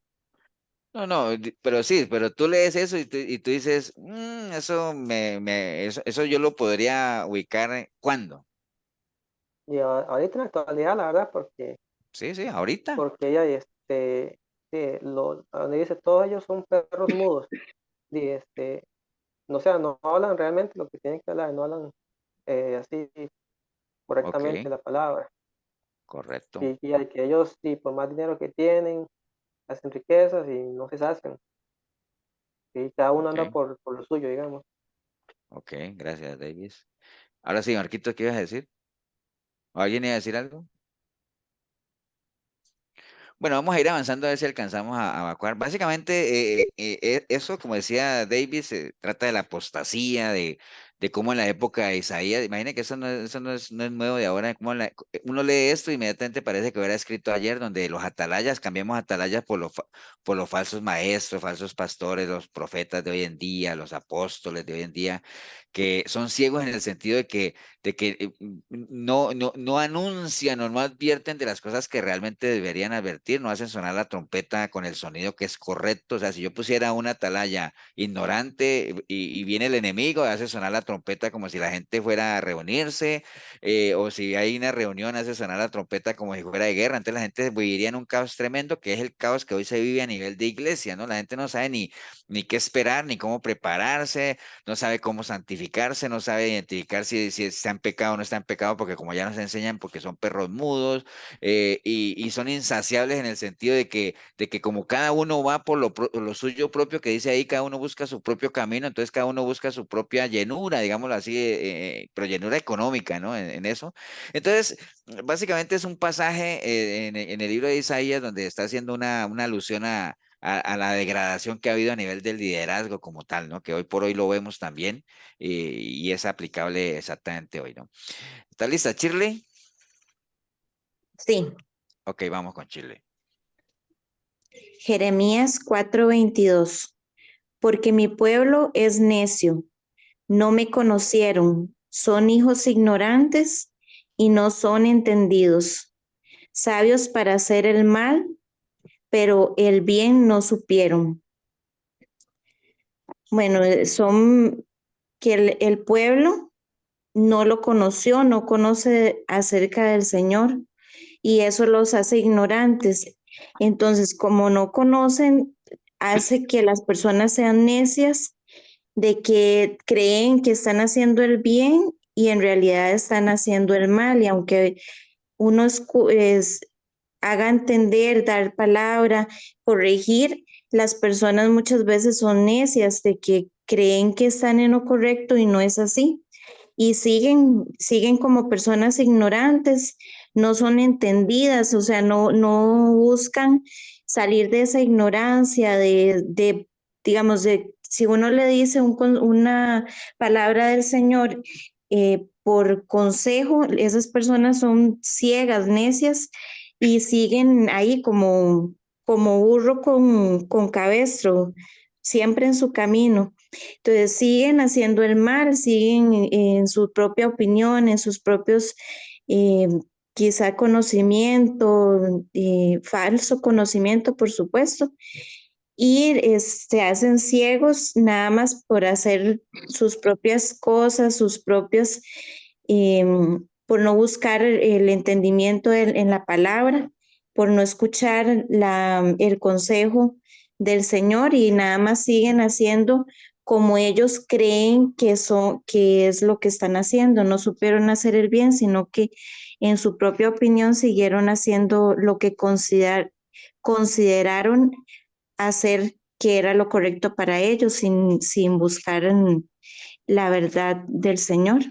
No, pero sí, pero tú lees eso y tú dices, eso eso yo lo podría ubicar, ¿cuándo? Y ahorita en la actualidad, la verdad, Sí, sí, ahorita. porque ella, sí, donde dice, todos ellos son perros mudos, y no, o sea, no hablan realmente lo que tienen que hablar, no hablan así correctamente Ok, la palabra. correcto. Y hay que ellos, sí, por más dinero que tienen, hacen riquezas y no se hacen. Y cada uno anda Ok, por lo suyo, digamos. ok, gracias, Davis. Ahora sí, Marquito, ¿qué ibas a decir? ¿O alguien iba a decir algo? Bueno, vamos a ir avanzando a ver si alcanzamos a evacuar. Básicamente, eso, como decía Davis, se trata de la apostasía, de cómo en la época de Isaías, imagina que eso no es nuevo de ahora, uno lee esto y inmediatamente parece que hubiera escrito ayer, donde los atalayas, cambiamos atalayas por los falsos maestros, falsos pastores, los profetas de hoy en día, los apóstoles de hoy en día, que son ciegos en el sentido de que no anuncian o no advierten de las cosas que realmente deberían advertir, no hacen sonar la trompeta con el sonido que es correcto. O sea, si yo pusiera una atalaya ignorante y viene el enemigo, hace sonar la trompeta como si la gente fuera a reunirse, o si hay una reunión, hace sonar la trompeta como si fuera de guerra. Entonces la gente viviría en un caos tremendo, que es el caos que hoy se vive a nivel de iglesia, ¿no? La gente no sabe ni qué esperar, ni cómo prepararse, no sabe cómo santificarse, no sabe identificar si está en pecado o no está en pecado, porque como ya nos enseñan, porque son perros mudos, y son insaciables en el sentido de que como cada uno va por lo suyo propio, que dice ahí, cada uno busca su propio camino, entonces cada uno busca su propia llenura, digámoslo así, pero llenura económica, ¿no? En eso. Entonces, básicamente es un pasaje en el libro de Isaías donde está haciendo una alusión a la degradación que ha habido a nivel del liderazgo como tal, ¿no? Que hoy por hoy lo vemos también, y es aplicable exactamente hoy, ¿no? ¿Está lista, Shirley? Sí, Ok, vamos con Shirley. Jeremías 4:22. Porque mi pueblo es necio, no me conocieron, son hijos ignorantes y no son entendidos, sabios para hacer el mal, pero el bien no supieron. Bueno, son que el pueblo no lo conoció, no conoce acerca del Señor y eso los hace ignorantes. Entonces, como no conocen, hace que las personas sean necias, de que creen que están haciendo el bien y en realidad están haciendo el mal. Y aunque uno haga entender, dar palabra, corregir, las personas muchas veces son necias de que creen que están en lo correcto y no es así. Y siguen como personas ignorantes, no son entendidas, o sea, no buscan salir de esa ignorancia, digamos, si uno le dice una palabra del Señor por consejo, esas personas son ciegas, necias y siguen ahí como burro con cabestro, siempre en su camino. Entonces siguen haciendo el mal, siguen en su propia opinión, en sus propios eh, quizá conocimiento, falso conocimiento, por supuesto, y se hacen ciegos nada más por hacer sus propias cosas, sus propios, por no buscar el entendimiento en la palabra, por no escuchar el consejo del Señor y nada más siguen haciendo como ellos creen que es lo que están haciendo. No supieron hacer el bien, sino que en su propia opinión siguieron haciendo lo que consideraron hacer que era lo correcto para ellos sin buscar la verdad del Señor.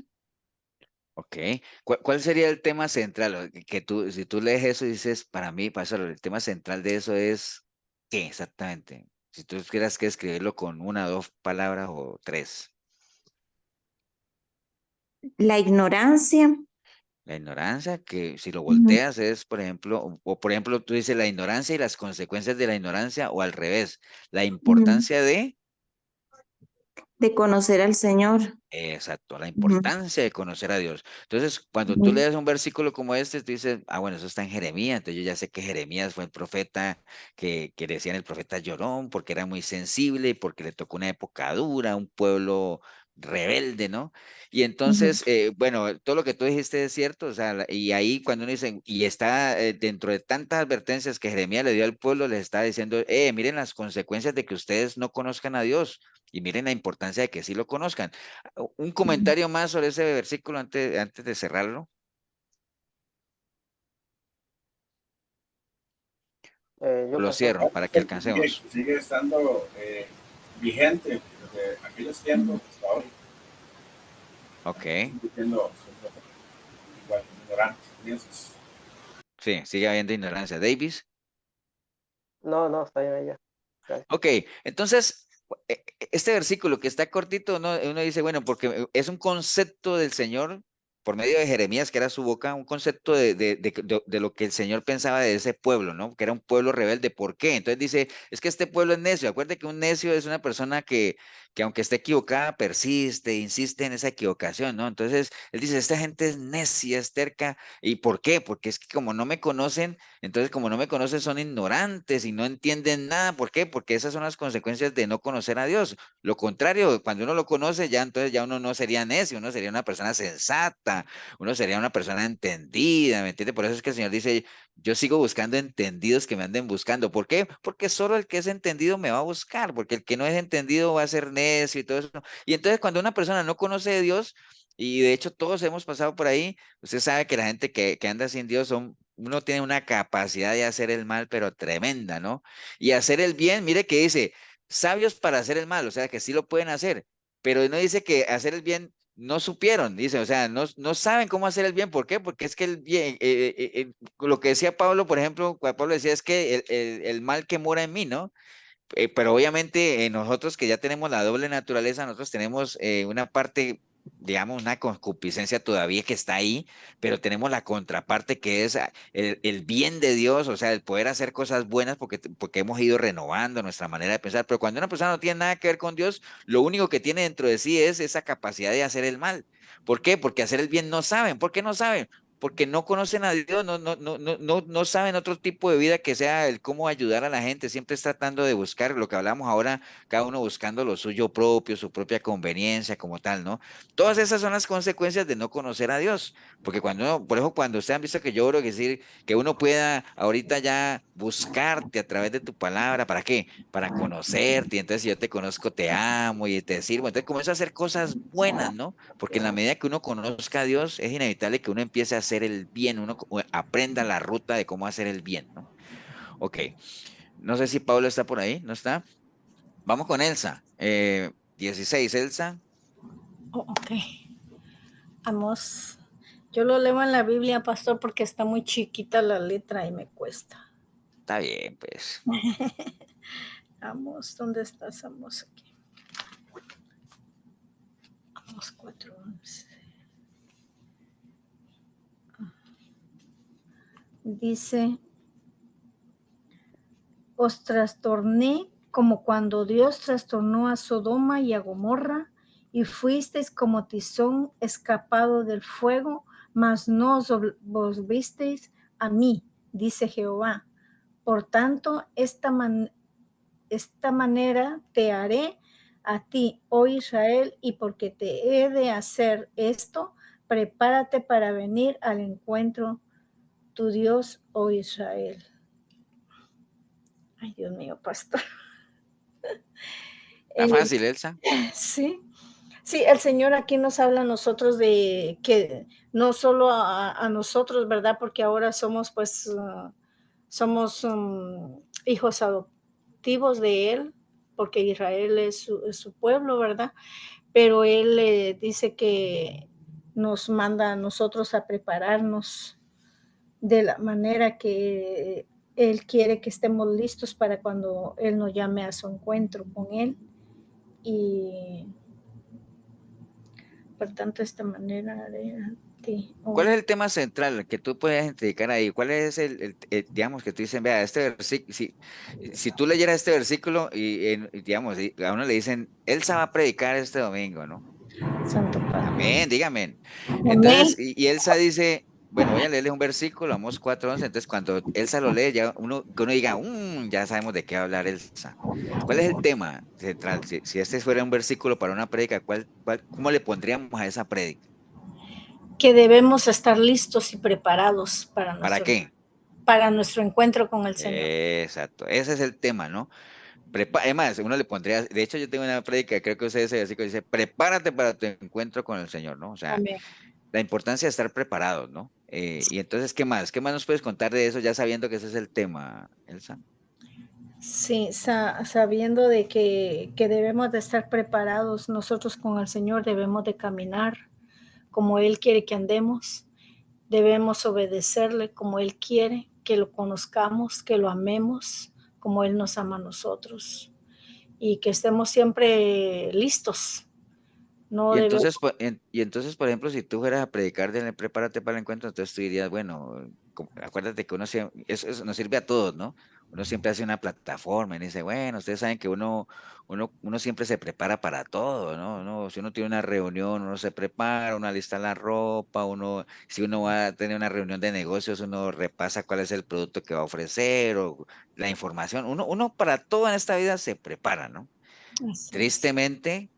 Ok. ¿Cuál sería el tema central? Que tú, si tú lees eso y dices, para mí, pastor, el tema central de eso es, ¿qué exactamente? Si tú tuvieras que escribirlo con una o dos palabras o tres. La ignorancia. La ignorancia, que si lo Ujú. volteas es, por ejemplo, o por ejemplo, tú dices la ignorancia y las consecuencias de la ignorancia, o al revés, la Ujú. importancia de... de conocer al Señor. Exacto, la Ujú, importancia de conocer a Dios. Entonces, cuando tú ujú, lees un versículo como este, tú dices, ah, bueno, eso está en Jeremías, entonces yo ya sé que Jeremías fue el profeta que decían el profeta llorón, porque era muy sensible, porque le tocó una época dura, un pueblo rebelde, ¿no? Y ujú, entonces, bueno, todo lo que tú dijiste es cierto, o sea, y ahí cuando uno dice, y está dentro de tantas advertencias que Jeremías le dio al pueblo, les está diciendo, miren las consecuencias de que ustedes no conozcan a Dios. Y miren la importancia de que sí lo conozcan. Un ujú. comentario más sobre ese versículo antes de cerrarlo. Yo, Lo pastor. cierro para que Porque sigue, alcancemos. sigue estando vigente desde aquellos tiempos hasta hoy. Ok. Sigue siendo igual ignorante en esos. Sí, sigue habiendo ignorancia. Davis. No, no, está bien ella. Gracias. Ok, entonces, este versículo que está cortito, uno dice, bueno, porque es un concepto del Señor por medio de Jeremías, que era su boca, un concepto de lo que el Señor pensaba de ese pueblo, ¿no? Que era un pueblo rebelde. ¿Por qué? Entonces dice, es que este pueblo es necio. Acuérdate que un necio es una persona que aunque esté equivocada, persiste, insiste en esa equivocación, ¿no? Entonces, él dice, esta gente es necia, es terca. ¿Y por qué? Porque es que como no me conocen, entonces, como no me conocen, son ignorantes y no entienden nada. ¿Por qué? Porque esas son las consecuencias de no conocer a Dios. Lo contrario, cuando uno lo conoce, ya entonces ya uno no sería necio, uno sería una persona sensata, uno sería una persona entendida, ¿me entiende? Por eso es que el Señor dice, yo sigo buscando entendidos que me anden buscando. ¿Por qué? Porque solo el que es entendido me va a buscar, porque el que no es entendido va a ser necio y todo eso. Y entonces, cuando una persona no conoce de Dios, y de hecho todos hemos pasado por ahí, usted sabe que la gente que anda sin Dios uno tiene una capacidad de hacer el mal, pero tremenda, ¿no? Y hacer el bien, mire que dice, sabios para hacer el mal, o sea que sí lo pueden hacer, pero no dice que hacer el bien no supieron, dice, o sea, no saben cómo hacer el bien. ¿Por qué? Porque es que el bien, lo que decía Pablo, por ejemplo, cuando Pablo decía es que el mal que mora en mí, ¿no? Pero obviamente nosotros que ya tenemos la doble naturaleza, nosotros tenemos una parte, digamos, una concupiscencia todavía que está ahí, pero tenemos la contraparte que es el bien de Dios, o sea, el poder hacer cosas buenas porque hemos ido renovando nuestra manera de pensar. Pero cuando una persona no tiene nada que ver con Dios, lo único que tiene dentro de sí es esa capacidad de hacer el mal. ¿Por qué? Porque hacer el bien no saben. ¿Por qué no saben? Porque no conocen a Dios, no saben otro tipo de vida que sea el cómo ayudar a la gente, siempre es tratando de buscar lo que hablamos ahora, cada uno buscando lo suyo propio, su propia conveniencia como tal, ¿no? Todas esas son las consecuencias de no conocer a Dios, porque por eso cuando ustedes han visto que yo oro, que decir que uno pueda ahorita ya buscarte a través de tu palabra, ¿para qué? Para conocerte, y entonces si yo te conozco, te amo y te sirvo, entonces comienzo a hacer cosas buenas, ¿no? Porque en la medida que uno conozca a Dios, es inevitable que uno empiece a hacer el bien, uno aprenda la ruta de cómo hacer el bien, ¿no? Ok, no sé si Pablo está por ahí, ¿no está? Vamos con Elsa. 16, Elsa. Oh, ok. Vamos. Yo lo leo en la Biblia, pastor, porque está muy chiquita la letra y me cuesta. Está bien, pues. Vamos, ¿dónde estás? Vamos aquí. Vamos, 4:11. Dice, os trastorné como cuando Dios trastornó a Sodoma y a Gomorra, y fuisteis como tizón escapado del fuego, mas no os volvisteis a mí, dice Jehová. Por tanto, esta manera te haré a ti, oh Israel, y porque te he de hacer esto, prepárate para venir al encuentro tu Dios, oh Israel. Ay, Dios mío, pastor. Está fácil, Elsa. Sí, sí, el Señor aquí nos habla a nosotros de que no solo a nosotros, ¿verdad? Porque ahora somos, pues, somos hijos adoptivos de Él, porque Israel es su pueblo, ¿verdad? Pero Él dice que nos manda a nosotros a prepararnos de la manera que Él quiere que estemos listos para cuando Él nos llame a su encuentro con Él. Y Por tanto, de esta manera haré a ti. ¿Cuál es el tema central que tú puedes identificar ahí? ¿Cuál es digamos, que tú dices, vea, este versículo, si tú leyeras este versículo digamos, y a uno le dicen, Elsa va a predicar este domingo, ¿no? Santo Padre. Amén, dígame. Amén. Entonces, y Elsa dice, bueno, voy a leerle un versículo, Amós 4:11, entonces cuando Elsa lo lee, ya que uno diga, ya sabemos de qué va a hablar Elsa. ¿Cuál es el tema central? Si este fuera un versículo para una prédica, ¿cómo le pondríamos a esa prédica? Que debemos estar listos y preparados para ¿Para qué? para nuestro encuentro con el Señor. Exacto, ese es el tema, ¿no? Además, uno le pondría, de hecho yo tengo una prédica, creo que usted ese versículo dice, prepárate para tu encuentro con el Señor, ¿no? O sea, Amén. la importancia de estar preparados, ¿no? Y entonces, ¿qué más? ¿Qué más nos puedes contar de eso ya sabiendo que ese es el tema, Elsa? Sí, sabiendo de que debemos de estar preparados, nosotros con el Señor debemos de caminar como Él quiere que andemos, debemos obedecerle como Él quiere, que lo conozcamos, que lo amemos como Él nos ama a nosotros y que estemos siempre listos. No Y debemos. entonces, por ejemplo, si tú fueras a predicar de prepárate para el encuentro, entonces tú dirías, bueno, acuérdate que eso nos sirve a todos, ¿no? Uno siempre hace una plataforma y dice, bueno, ustedes saben que uno siempre se prepara para todo, ¿no? Si uno tiene una reunión, uno se prepara, uno alista la ropa, si uno va a tener una reunión de negocios, uno repasa cuál es el producto que va a ofrecer o la información. Uno para todo en esta vida se prepara, ¿no? Así es. Tristemente,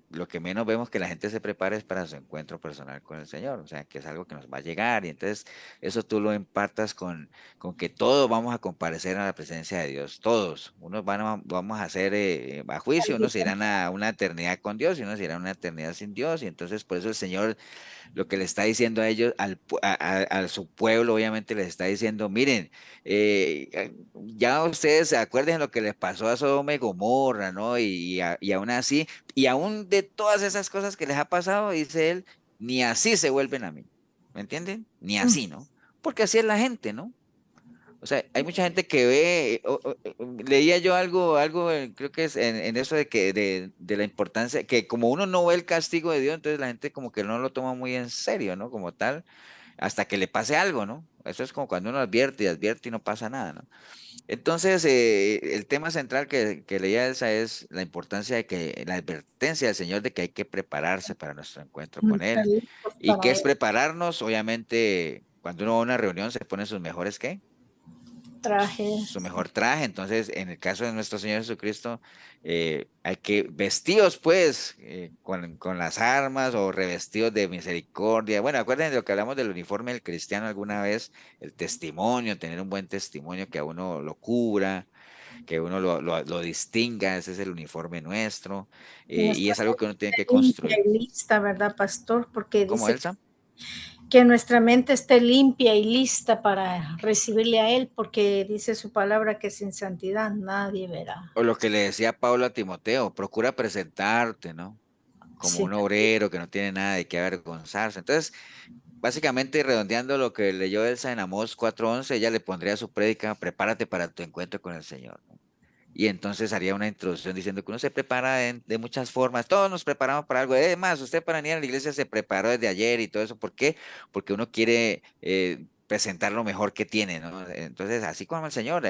lo que menos vemos que la gente se prepara es para su encuentro personal con el Señor, o sea, que es algo que nos va a llegar y entonces eso tú lo impartas con que todos vamos a comparecer a la presencia de Dios, todos, unos vamos a hacer a juicio, unos irán a una eternidad con Dios y unos irán a una eternidad sin Dios y entonces por eso el Señor lo que le está diciendo a ellos, a su pueblo, obviamente les está diciendo, miren, ya ustedes se acuerden lo que les pasó a Sodoma y Gomorra, ¿no? Y aún así, y aún de todas esas cosas que les ha pasado, dice él, ni así se vuelven a mí, ¿me entienden? Ni así, ¿no? Porque así es la gente, ¿no? O sea, hay mucha gente que ve, leía yo algo, creo que es en eso de la importancia, que como uno no ve el castigo de Dios, entonces la gente como que no lo toma muy en serio, ¿no? Como tal, hasta que le pase algo, ¿no? Eso es como cuando uno advierte y no pasa nada, ¿no? Entonces, el tema central que leía Elsa es la importancia la advertencia del Señor de que hay que prepararse para nuestro encuentro con Estar Él. listos ¿Y qué para es Él. prepararnos? Obviamente, cuando uno va a una reunión se pone sus mejores, ¿qué? Traje. Su mejor traje. Entonces, en el caso de nuestro Señor Jesucristo, hay que vestidos, pues, con las armas o revestidos de misericordia. Bueno, acuérdense de lo que hablamos del uniforme del cristiano alguna vez, el testimonio, tener un buen testimonio que a uno lo cubra, que uno lo distinga, ese es el uniforme nuestro, y Nuestra es algo que uno tiene que mente limpia construir. y lista, ¿verdad, pastor? Porque ¿Cómo, dice Elsa? que nuestra mente esté limpia y lista para recibirle a Él, porque dice su palabra que sin santidad nadie verá. O lo que le decía Pablo a Timoteo, procura presentarte, ¿no? Como Sí, un obrero que no tiene nada de qué avergonzarse. Entonces, básicamente redondeando lo que leyó Elsa en Amós 4:11, ella le pondría a su prédica, prepárate para tu encuentro con el Señor, ¿no? Y entonces haría una introducción diciendo que uno se prepara de muchas formas, todos nos preparamos para algo. Además, usted para venir a la iglesia se preparó desde ayer y todo eso. ¿Por qué? Porque uno quiere presentar lo mejor que tiene, ¿no? Entonces, así como el Señor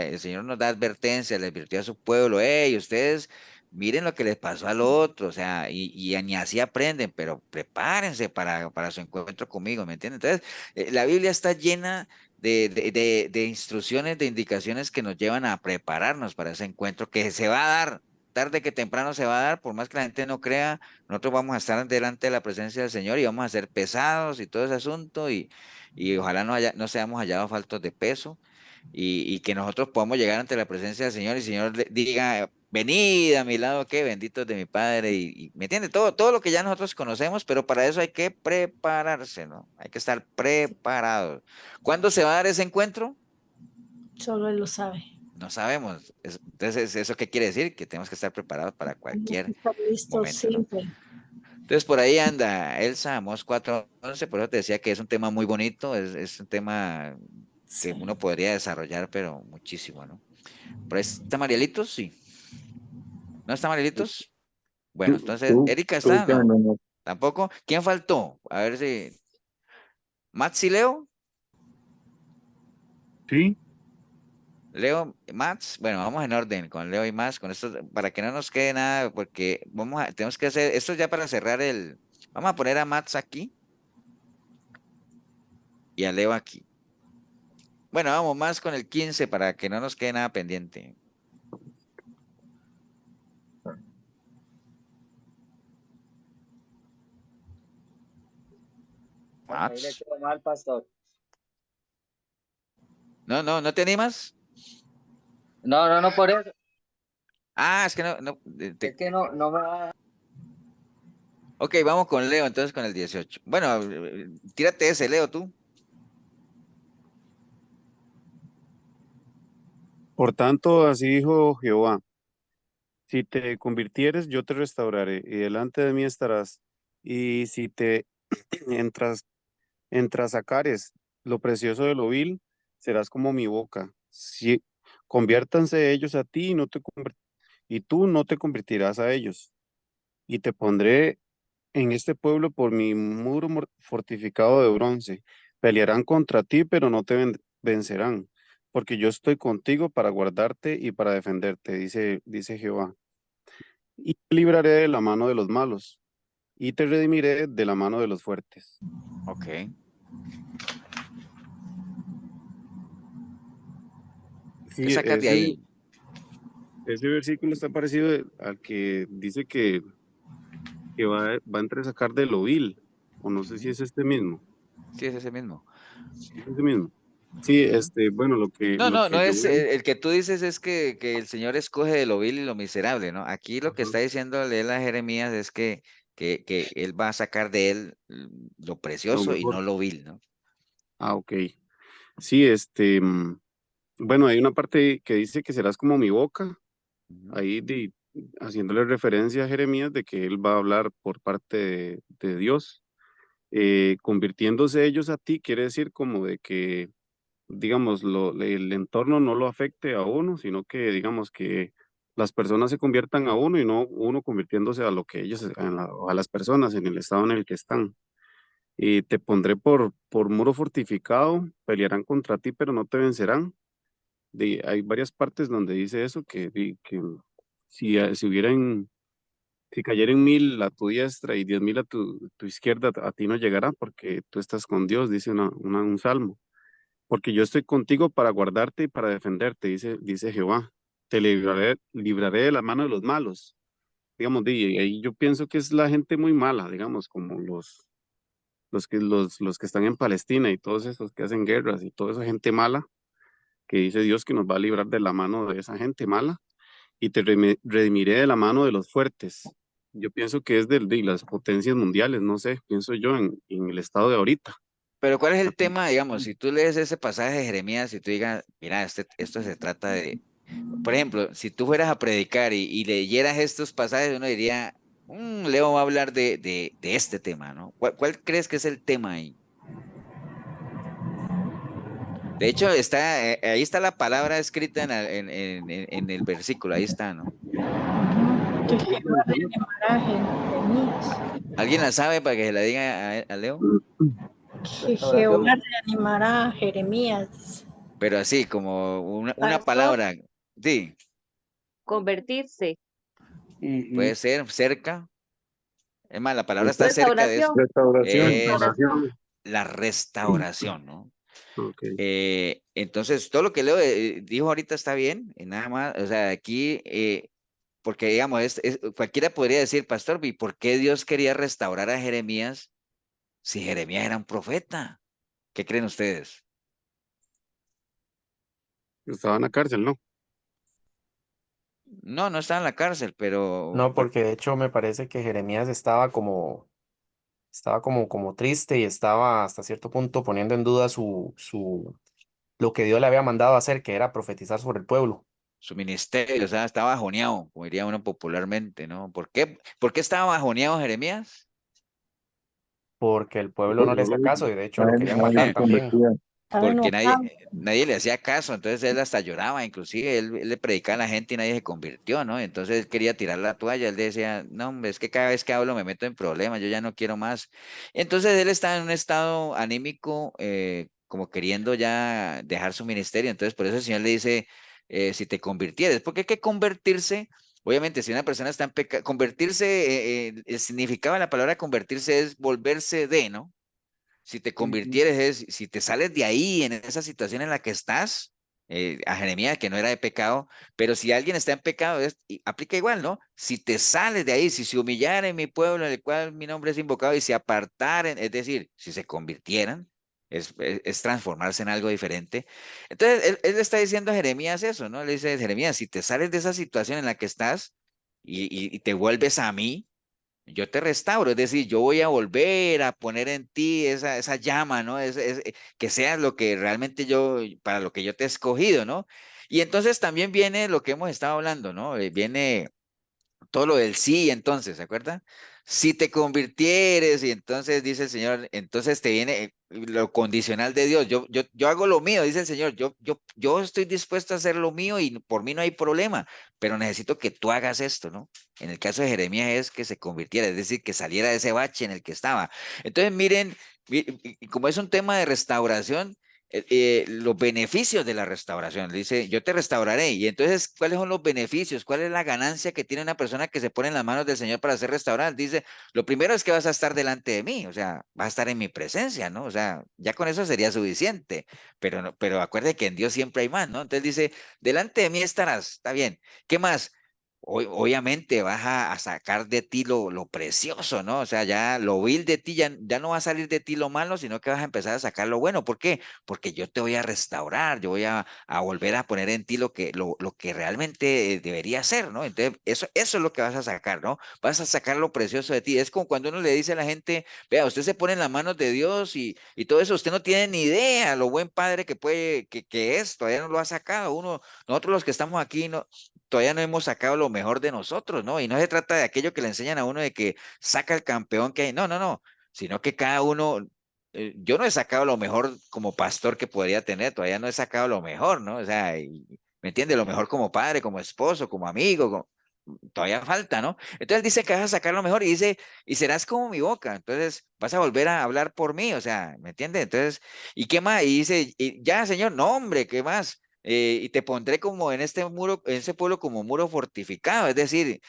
nos da advertencia, le advirtió a su pueblo, hey, ustedes miren lo que les pasó al otro, o sea, y ni así aprenden, pero prepárense para su encuentro conmigo, ¿me entienden? Entonces, la Biblia está llena de instrucciones, de indicaciones que nos llevan a prepararnos para ese encuentro que se va a dar, tarde que temprano se va a dar, por más que la gente no crea, nosotros vamos a estar delante de la presencia del Señor y vamos a ser pesados y todo ese asunto y ojalá no seamos hallados faltos de peso y que nosotros podamos llegar ante la presencia del Señor y el Señor diga, venid a mi lado, que benditos de mi Padre, y ¿me entiende? Todo lo que ya nosotros conocemos, pero para eso hay que prepararse, ¿no? Hay que estar preparados. ¿Cuándo se va a dar ese encuentro? solo Él lo sabe. No sabemos. Entonces, ¿eso qué quiere decir? Que tenemos que estar preparados para Tenemos que cualquier estar listos momento, ¿no? siempre. Entonces, por ahí anda Elsa, Amós 4:11, por eso te decía que es un tema muy bonito, es un tema que Sí. uno podría desarrollar, pero muchísimo, ¿no? Por ahí está Marielitos, sí. ¿No está Marielitos? Bueno, entonces, Erika Tú está, ya ¿no? no. ¿Tampoco? ¿Quién faltó? A ver si... ¿Mats y Leo? Sí. Leo, Mats, bueno, vamos en orden con Leo y Mats, con esto, para que no nos quede nada, porque tenemos que hacer, esto ya para cerrar vamos a poner a Mats aquí y a Leo aquí. Bueno, vamos más con el 15 para que no nos quede nada pendiente. Ahí le Mats. quedó mal, pastor. ¿No te animas? No, por eso. Ah, es que no, Es que no me va. Ok, vamos con Leo, entonces con el 18. Bueno, tírate ese, Leo, tú. Por tanto, así dijo Jehová, si te convirtieres, yo te restauraré, y delante de mí estarás. Y si te entrasacares lo precioso de lo vil, serás como mi boca. Si conviértanse ellos a ti y tú no te convertirás a ellos. Y te pondré en este pueblo por mi muro fortificado de bronce. Pelearán contra ti, pero no te vencerán, porque yo estoy contigo para guardarte y para defenderte, dice Jehová. Y te libraré de la mano de los malos, y te redimiré de la mano de los fuertes. Ok. ¿Qué Sí, sacas de ahí? ese versículo está parecido al que dice que va a entresacar de lo vil, o no sé si es este mismo. Sí, es ese mismo. Es ese mismo. Sí, bueno, lo No que yo es, veo. el que tú dices es que el Señor escoge de lo vil y lo miserable, ¿no? Aquí lo que está diciendo leer a Jeremías es que Él va a sacar de él lo Lo precioso y mejor. no lo vil, ¿no? Ah, ok. Sí, bueno, hay una parte que dice que serás como mi boca, ahí haciéndole referencia a Jeremías de que él va a hablar por parte de Dios. Convirtiéndose ellos a ti, quiere decir como de que, digamos, el entorno no lo afecte a uno, sino que, digamos, que las personas se conviertan a uno y no uno convirtiéndose a lo que ellos, a las personas en el estado en el que están. Y te pondré por muro fortificado, pelearán contra ti, pero no te vencerán. Hay varias partes donde dice eso, que si cayeren 1000 a tu diestra y 10.000 a tu izquierda, a ti no llegará porque tú estás con Dios, dice un salmo. Porque yo estoy contigo para guardarte y para defenderte, dice Jehová. Te libraré de la mano de los malos. Digamos, y ahí yo pienso que es la gente muy mala, digamos, como los que están en Palestina y todos esos que hacen guerras y toda esa gente mala, que dice Dios que nos va a librar de la mano de esa gente mala y te redimiré de la mano de los fuertes. Yo pienso que es de las potencias mundiales, no sé, pienso yo en el estado de ahorita. Pero ¿cuál es el tema, digamos, si tú lees ese pasaje de Jeremías y tú digas, mira, esto se trata de, por ejemplo, si tú fueras a predicar y leyeras estos pasajes, uno diría, Leo va a hablar de este tema, ¿no? ¿Cuál crees que es el tema ahí? De hecho, ahí está la palabra escrita en el versículo, ahí está, ¿no? Que Jehová reanimará a Jeremías. ¿Alguien la sabe para que se la diga a Leo? Que Jehová reanimará a Jeremías. Pero así, como una Pastor, palabra, sí, convertirse, puede ser cerca. Es más, la palabra está cerca de eso. restauración, Es restauración. la restauración, ¿no? Ok. Entonces, todo lo que Leo dijo ahorita está bien, y nada más, o sea, aquí, porque digamos, cualquiera podría decir, pastor, ¿y por qué Dios quería restaurar a Jeremías si Jeremías era un profeta? ¿Qué creen ustedes? Estaba en la cárcel, ¿no? No estaba en la cárcel, pero No, porque de hecho me parece que Jeremías estaba como triste y estaba hasta cierto punto poniendo en duda lo que Dios le había mandado a hacer, que era profetizar sobre el pueblo. su ministerio, o sea, estaba bajoneado, como diría uno popularmente, ¿no? ¿Por qué estaba bajoneado Jeremías? Porque el pueblo no Porque le hacía caso y de hecho lo querían nadie matar se también. convertía. Estaba porque enojado. nadie le hacía caso, entonces él hasta lloraba, inclusive él le predicaba a la gente y nadie se convirtió, ¿no? Entonces él quería tirar la toalla, él decía, no, hombre, es que cada vez que hablo me meto en problemas, yo ya no quiero más. Entonces él estaba en un estado anímico, como queriendo ya dejar su ministerio, entonces por eso el Señor le dice, si te convirtieres, porque hay que convertirse. Obviamente, si una persona está en pecado, convertirse, el significado de la palabra convertirse es volverse de, ¿no? Si te Ujú. convirtieres, si te sales de ahí, en esa situación en la que estás, a Jeremías, que no era de pecado, pero si alguien está en pecado, aplica igual, ¿no? Si te sales de ahí, si se humillaren en mi pueblo, en el cual mi nombre es invocado, y se apartaren, es decir, si se convirtieran, es transformarse en algo diferente. Entonces, él le está diciendo a Jeremías eso, ¿no? Le dice, Jeremías, si te sales de esa situación en la que estás y te vuelves a mí, yo te restauro, es decir, yo voy a volver a poner en ti esa llama, ¿no? Que seas lo que realmente para lo que yo te he escogido, ¿no? Y entonces también viene lo que hemos estado hablando, ¿no? Viene todo lo del sí, entonces, ¿se acuerda? Si te convirtieres, y entonces dice el Señor, entonces te viene lo condicional de Dios. Yo hago lo mío, dice el Señor. Yo estoy dispuesto a hacer lo mío y por mí no hay problema, pero necesito que tú hagas esto, ¿no? En el caso de Jeremías es que se convirtiera, es decir, que saliera de ese bache en el que estaba. Entonces, miren, y como es un tema de restauración, los beneficios de la restauración. Dice, yo te restauraré. Y entonces, ¿cuáles son los beneficios? ¿Cuál es la ganancia que tiene una persona que se pone en las manos del Señor para ser restaurada? Dice, lo primero es que vas a estar delante de mí, o sea, vas a estar en mi presencia, ¿no? O sea, ya con eso sería suficiente, pero, pero acuerde que en Dios siempre hay más, ¿no? Entonces dice, delante de mí estarás, está bien. ¿Qué más? Obviamente vas a sacar de ti lo precioso, ¿no? O sea, ya lo vil de ti, ya no va a salir de ti lo malo, sino que vas a empezar a sacar lo bueno. ¿Por qué? Porque yo te voy a restaurar, yo voy a volver a poner en ti lo que realmente debería ser, ¿no? Entonces, eso es lo que vas a sacar, ¿no? Vas a sacar lo precioso de ti. Es como cuando uno le dice a la gente, vea, usted se pone en las manos de Dios y todo eso, usted no tiene ni idea lo buen padre que es, todavía no lo ha sacado. Nosotros los que estamos aquí, no, todavía no hemos sacado lo mejor de nosotros, ¿no? Y no se trata de aquello que le enseñan a uno de que saca el campeón que hay, no, no, no, sino que cada uno, yo no he sacado lo mejor como pastor que podría tener, todavía no he sacado lo mejor, ¿no? O sea, ¿me entiende? Lo mejor como padre, como esposo, como amigo, todavía falta, ¿no? Entonces dice que vas a sacar lo mejor y dice, y serás como mi boca, entonces vas a volver a hablar por mí, o sea, ¿me entiende? Entonces, ¿y qué más? Y dice, y ya, Señor, no, hombre, ¿qué más? Y te pondré como en este muro, en ese pueblo como muro fortificado, es decir,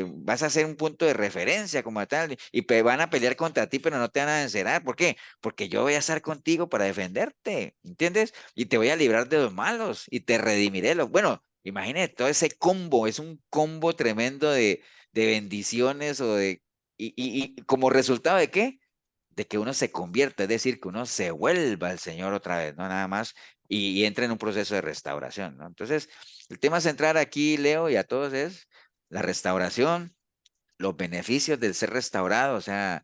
vas a ser un punto de referencia como tal, y van a pelear contra ti, pero no te van a vencer. ¿Por qué? Porque yo voy a estar contigo para defenderte, ¿entiendes? Y te voy a librar de los malos y te redimiré. Bueno, imagínate todo ese combo, es un combo tremendo de bendiciones y como resultado de qué? De que uno se convierta, es decir, que uno se vuelva al Señor otra vez, no nada más, y entra en un proceso de restauración, ¿no? Entonces, el tema central aquí, Leo, y a todos es la restauración, los beneficios del ser restaurado, o sea,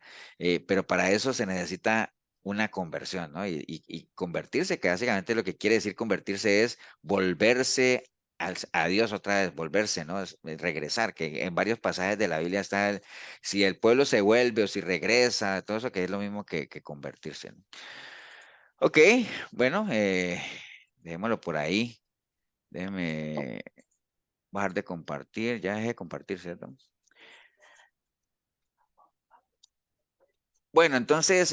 pero para eso se necesita una conversión, ¿no? Y convertirse, que básicamente lo que quiere decir convertirse es volverse a Dios otra vez, volverse, ¿no? Es regresar, que en varios pasajes de la Biblia está si el pueblo se vuelve o si regresa, todo eso que es lo mismo que convertirse, ¿no? Ok, bueno, dejémoslo por ahí. Déjeme bajar de compartir, ya dejé de compartir, ¿cierto? Bueno, entonces,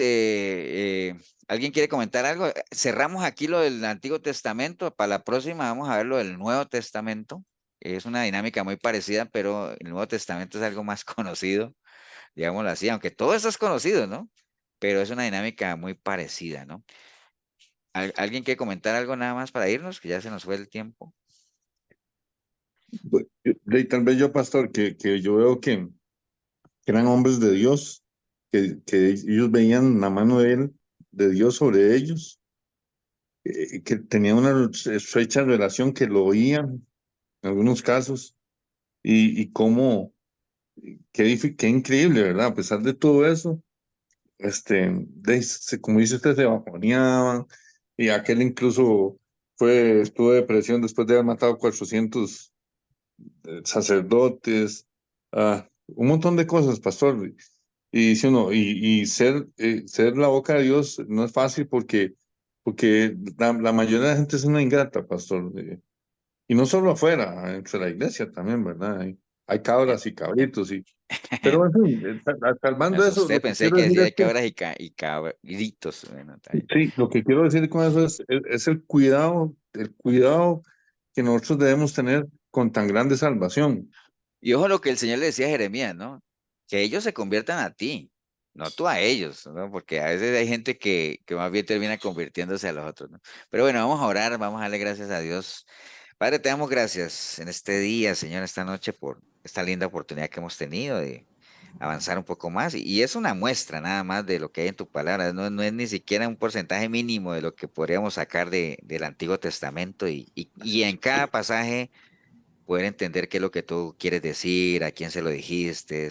¿alguien quiere comentar algo? Cerramos aquí lo del Antiguo Testamento. Para la próxima vamos a ver lo del Nuevo Testamento. Es una dinámica muy parecida, pero el Nuevo Testamento es algo más conocido, digámoslo así, aunque todo esto es conocido, ¿no? Pero es una dinámica muy parecida, ¿no? ¿Alguien quiere comentar algo nada más para irnos? Que ya se nos fue el tiempo. Y tal vez yo, pastor, que yo veo que eran hombres de Dios, que ellos veían la mano de Dios sobre ellos, que tenían una estrecha relación, que lo oían en algunos casos, y cómo, qué increíble, ¿verdad? A pesar de todo eso, como dice usted, se bajoneaban, y aquel incluso estuvo de depresión después de haber matado 400 sacerdotes, un montón de cosas, pastor. Y dice uno, ser la boca de Dios no es fácil porque porque la mayoría de la gente es una ingrata, pastor. Y no solo afuera, entre la iglesia también, ¿verdad? Hay cabras y cabritos, pero en fin, Me salvando eso, asusté, lo que pensé quiero que decir decía es hay que, cabras y cabritos. Bueno, está bien. sí, lo que quiero decir con eso es el cuidado que nosotros debemos tener con tan grande salvación. Y ojo lo que el Señor le decía a Jeremías, ¿no? Que ellos se conviertan a ti, no tú a ellos, ¿no? Porque a veces hay gente que más bien termina convirtiéndose a los otros, ¿no? Pero bueno, vamos a orar, vamos a darle gracias a Dios. Padre, te damos gracias en este día, Señor, esta noche por esta linda oportunidad que hemos tenido de avanzar un poco más. Y es una muestra nada más de lo que hay en tu palabra, no es ni siquiera un porcentaje mínimo de lo que podríamos sacar del Antiguo Testamento y en cada pasaje poder entender qué es lo que tú quieres decir, a quién se lo dijiste,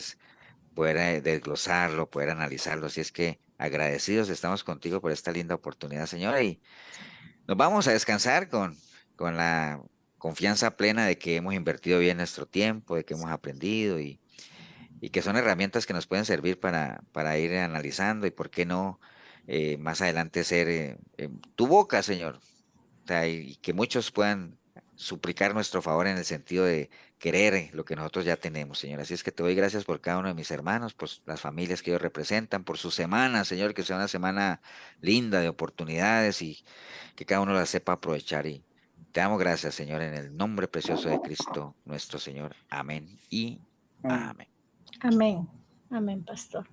poder desglosarlo, poder analizarlo. Así es que agradecidos estamos contigo por esta linda oportunidad, Señora, y nos vamos a descansar con la confianza plena de que hemos invertido bien nuestro tiempo, de que hemos aprendido y que son herramientas que nos pueden servir para ir analizando y por qué no más adelante ser tu boca, Señor, o sea, y que muchos puedan suplicar nuestro favor en el sentido de querer lo que nosotros ya tenemos, Señor. Así es que te doy gracias por cada uno de mis hermanos, por las familias que ellos representan, por su semana, Señor, que sea una semana linda de oportunidades y que cada uno la sepa aprovechar. Y te damos gracias, Señor, en el nombre precioso de Cristo, nuestro Señor. Amén y amén. Amén. Amén, pastor.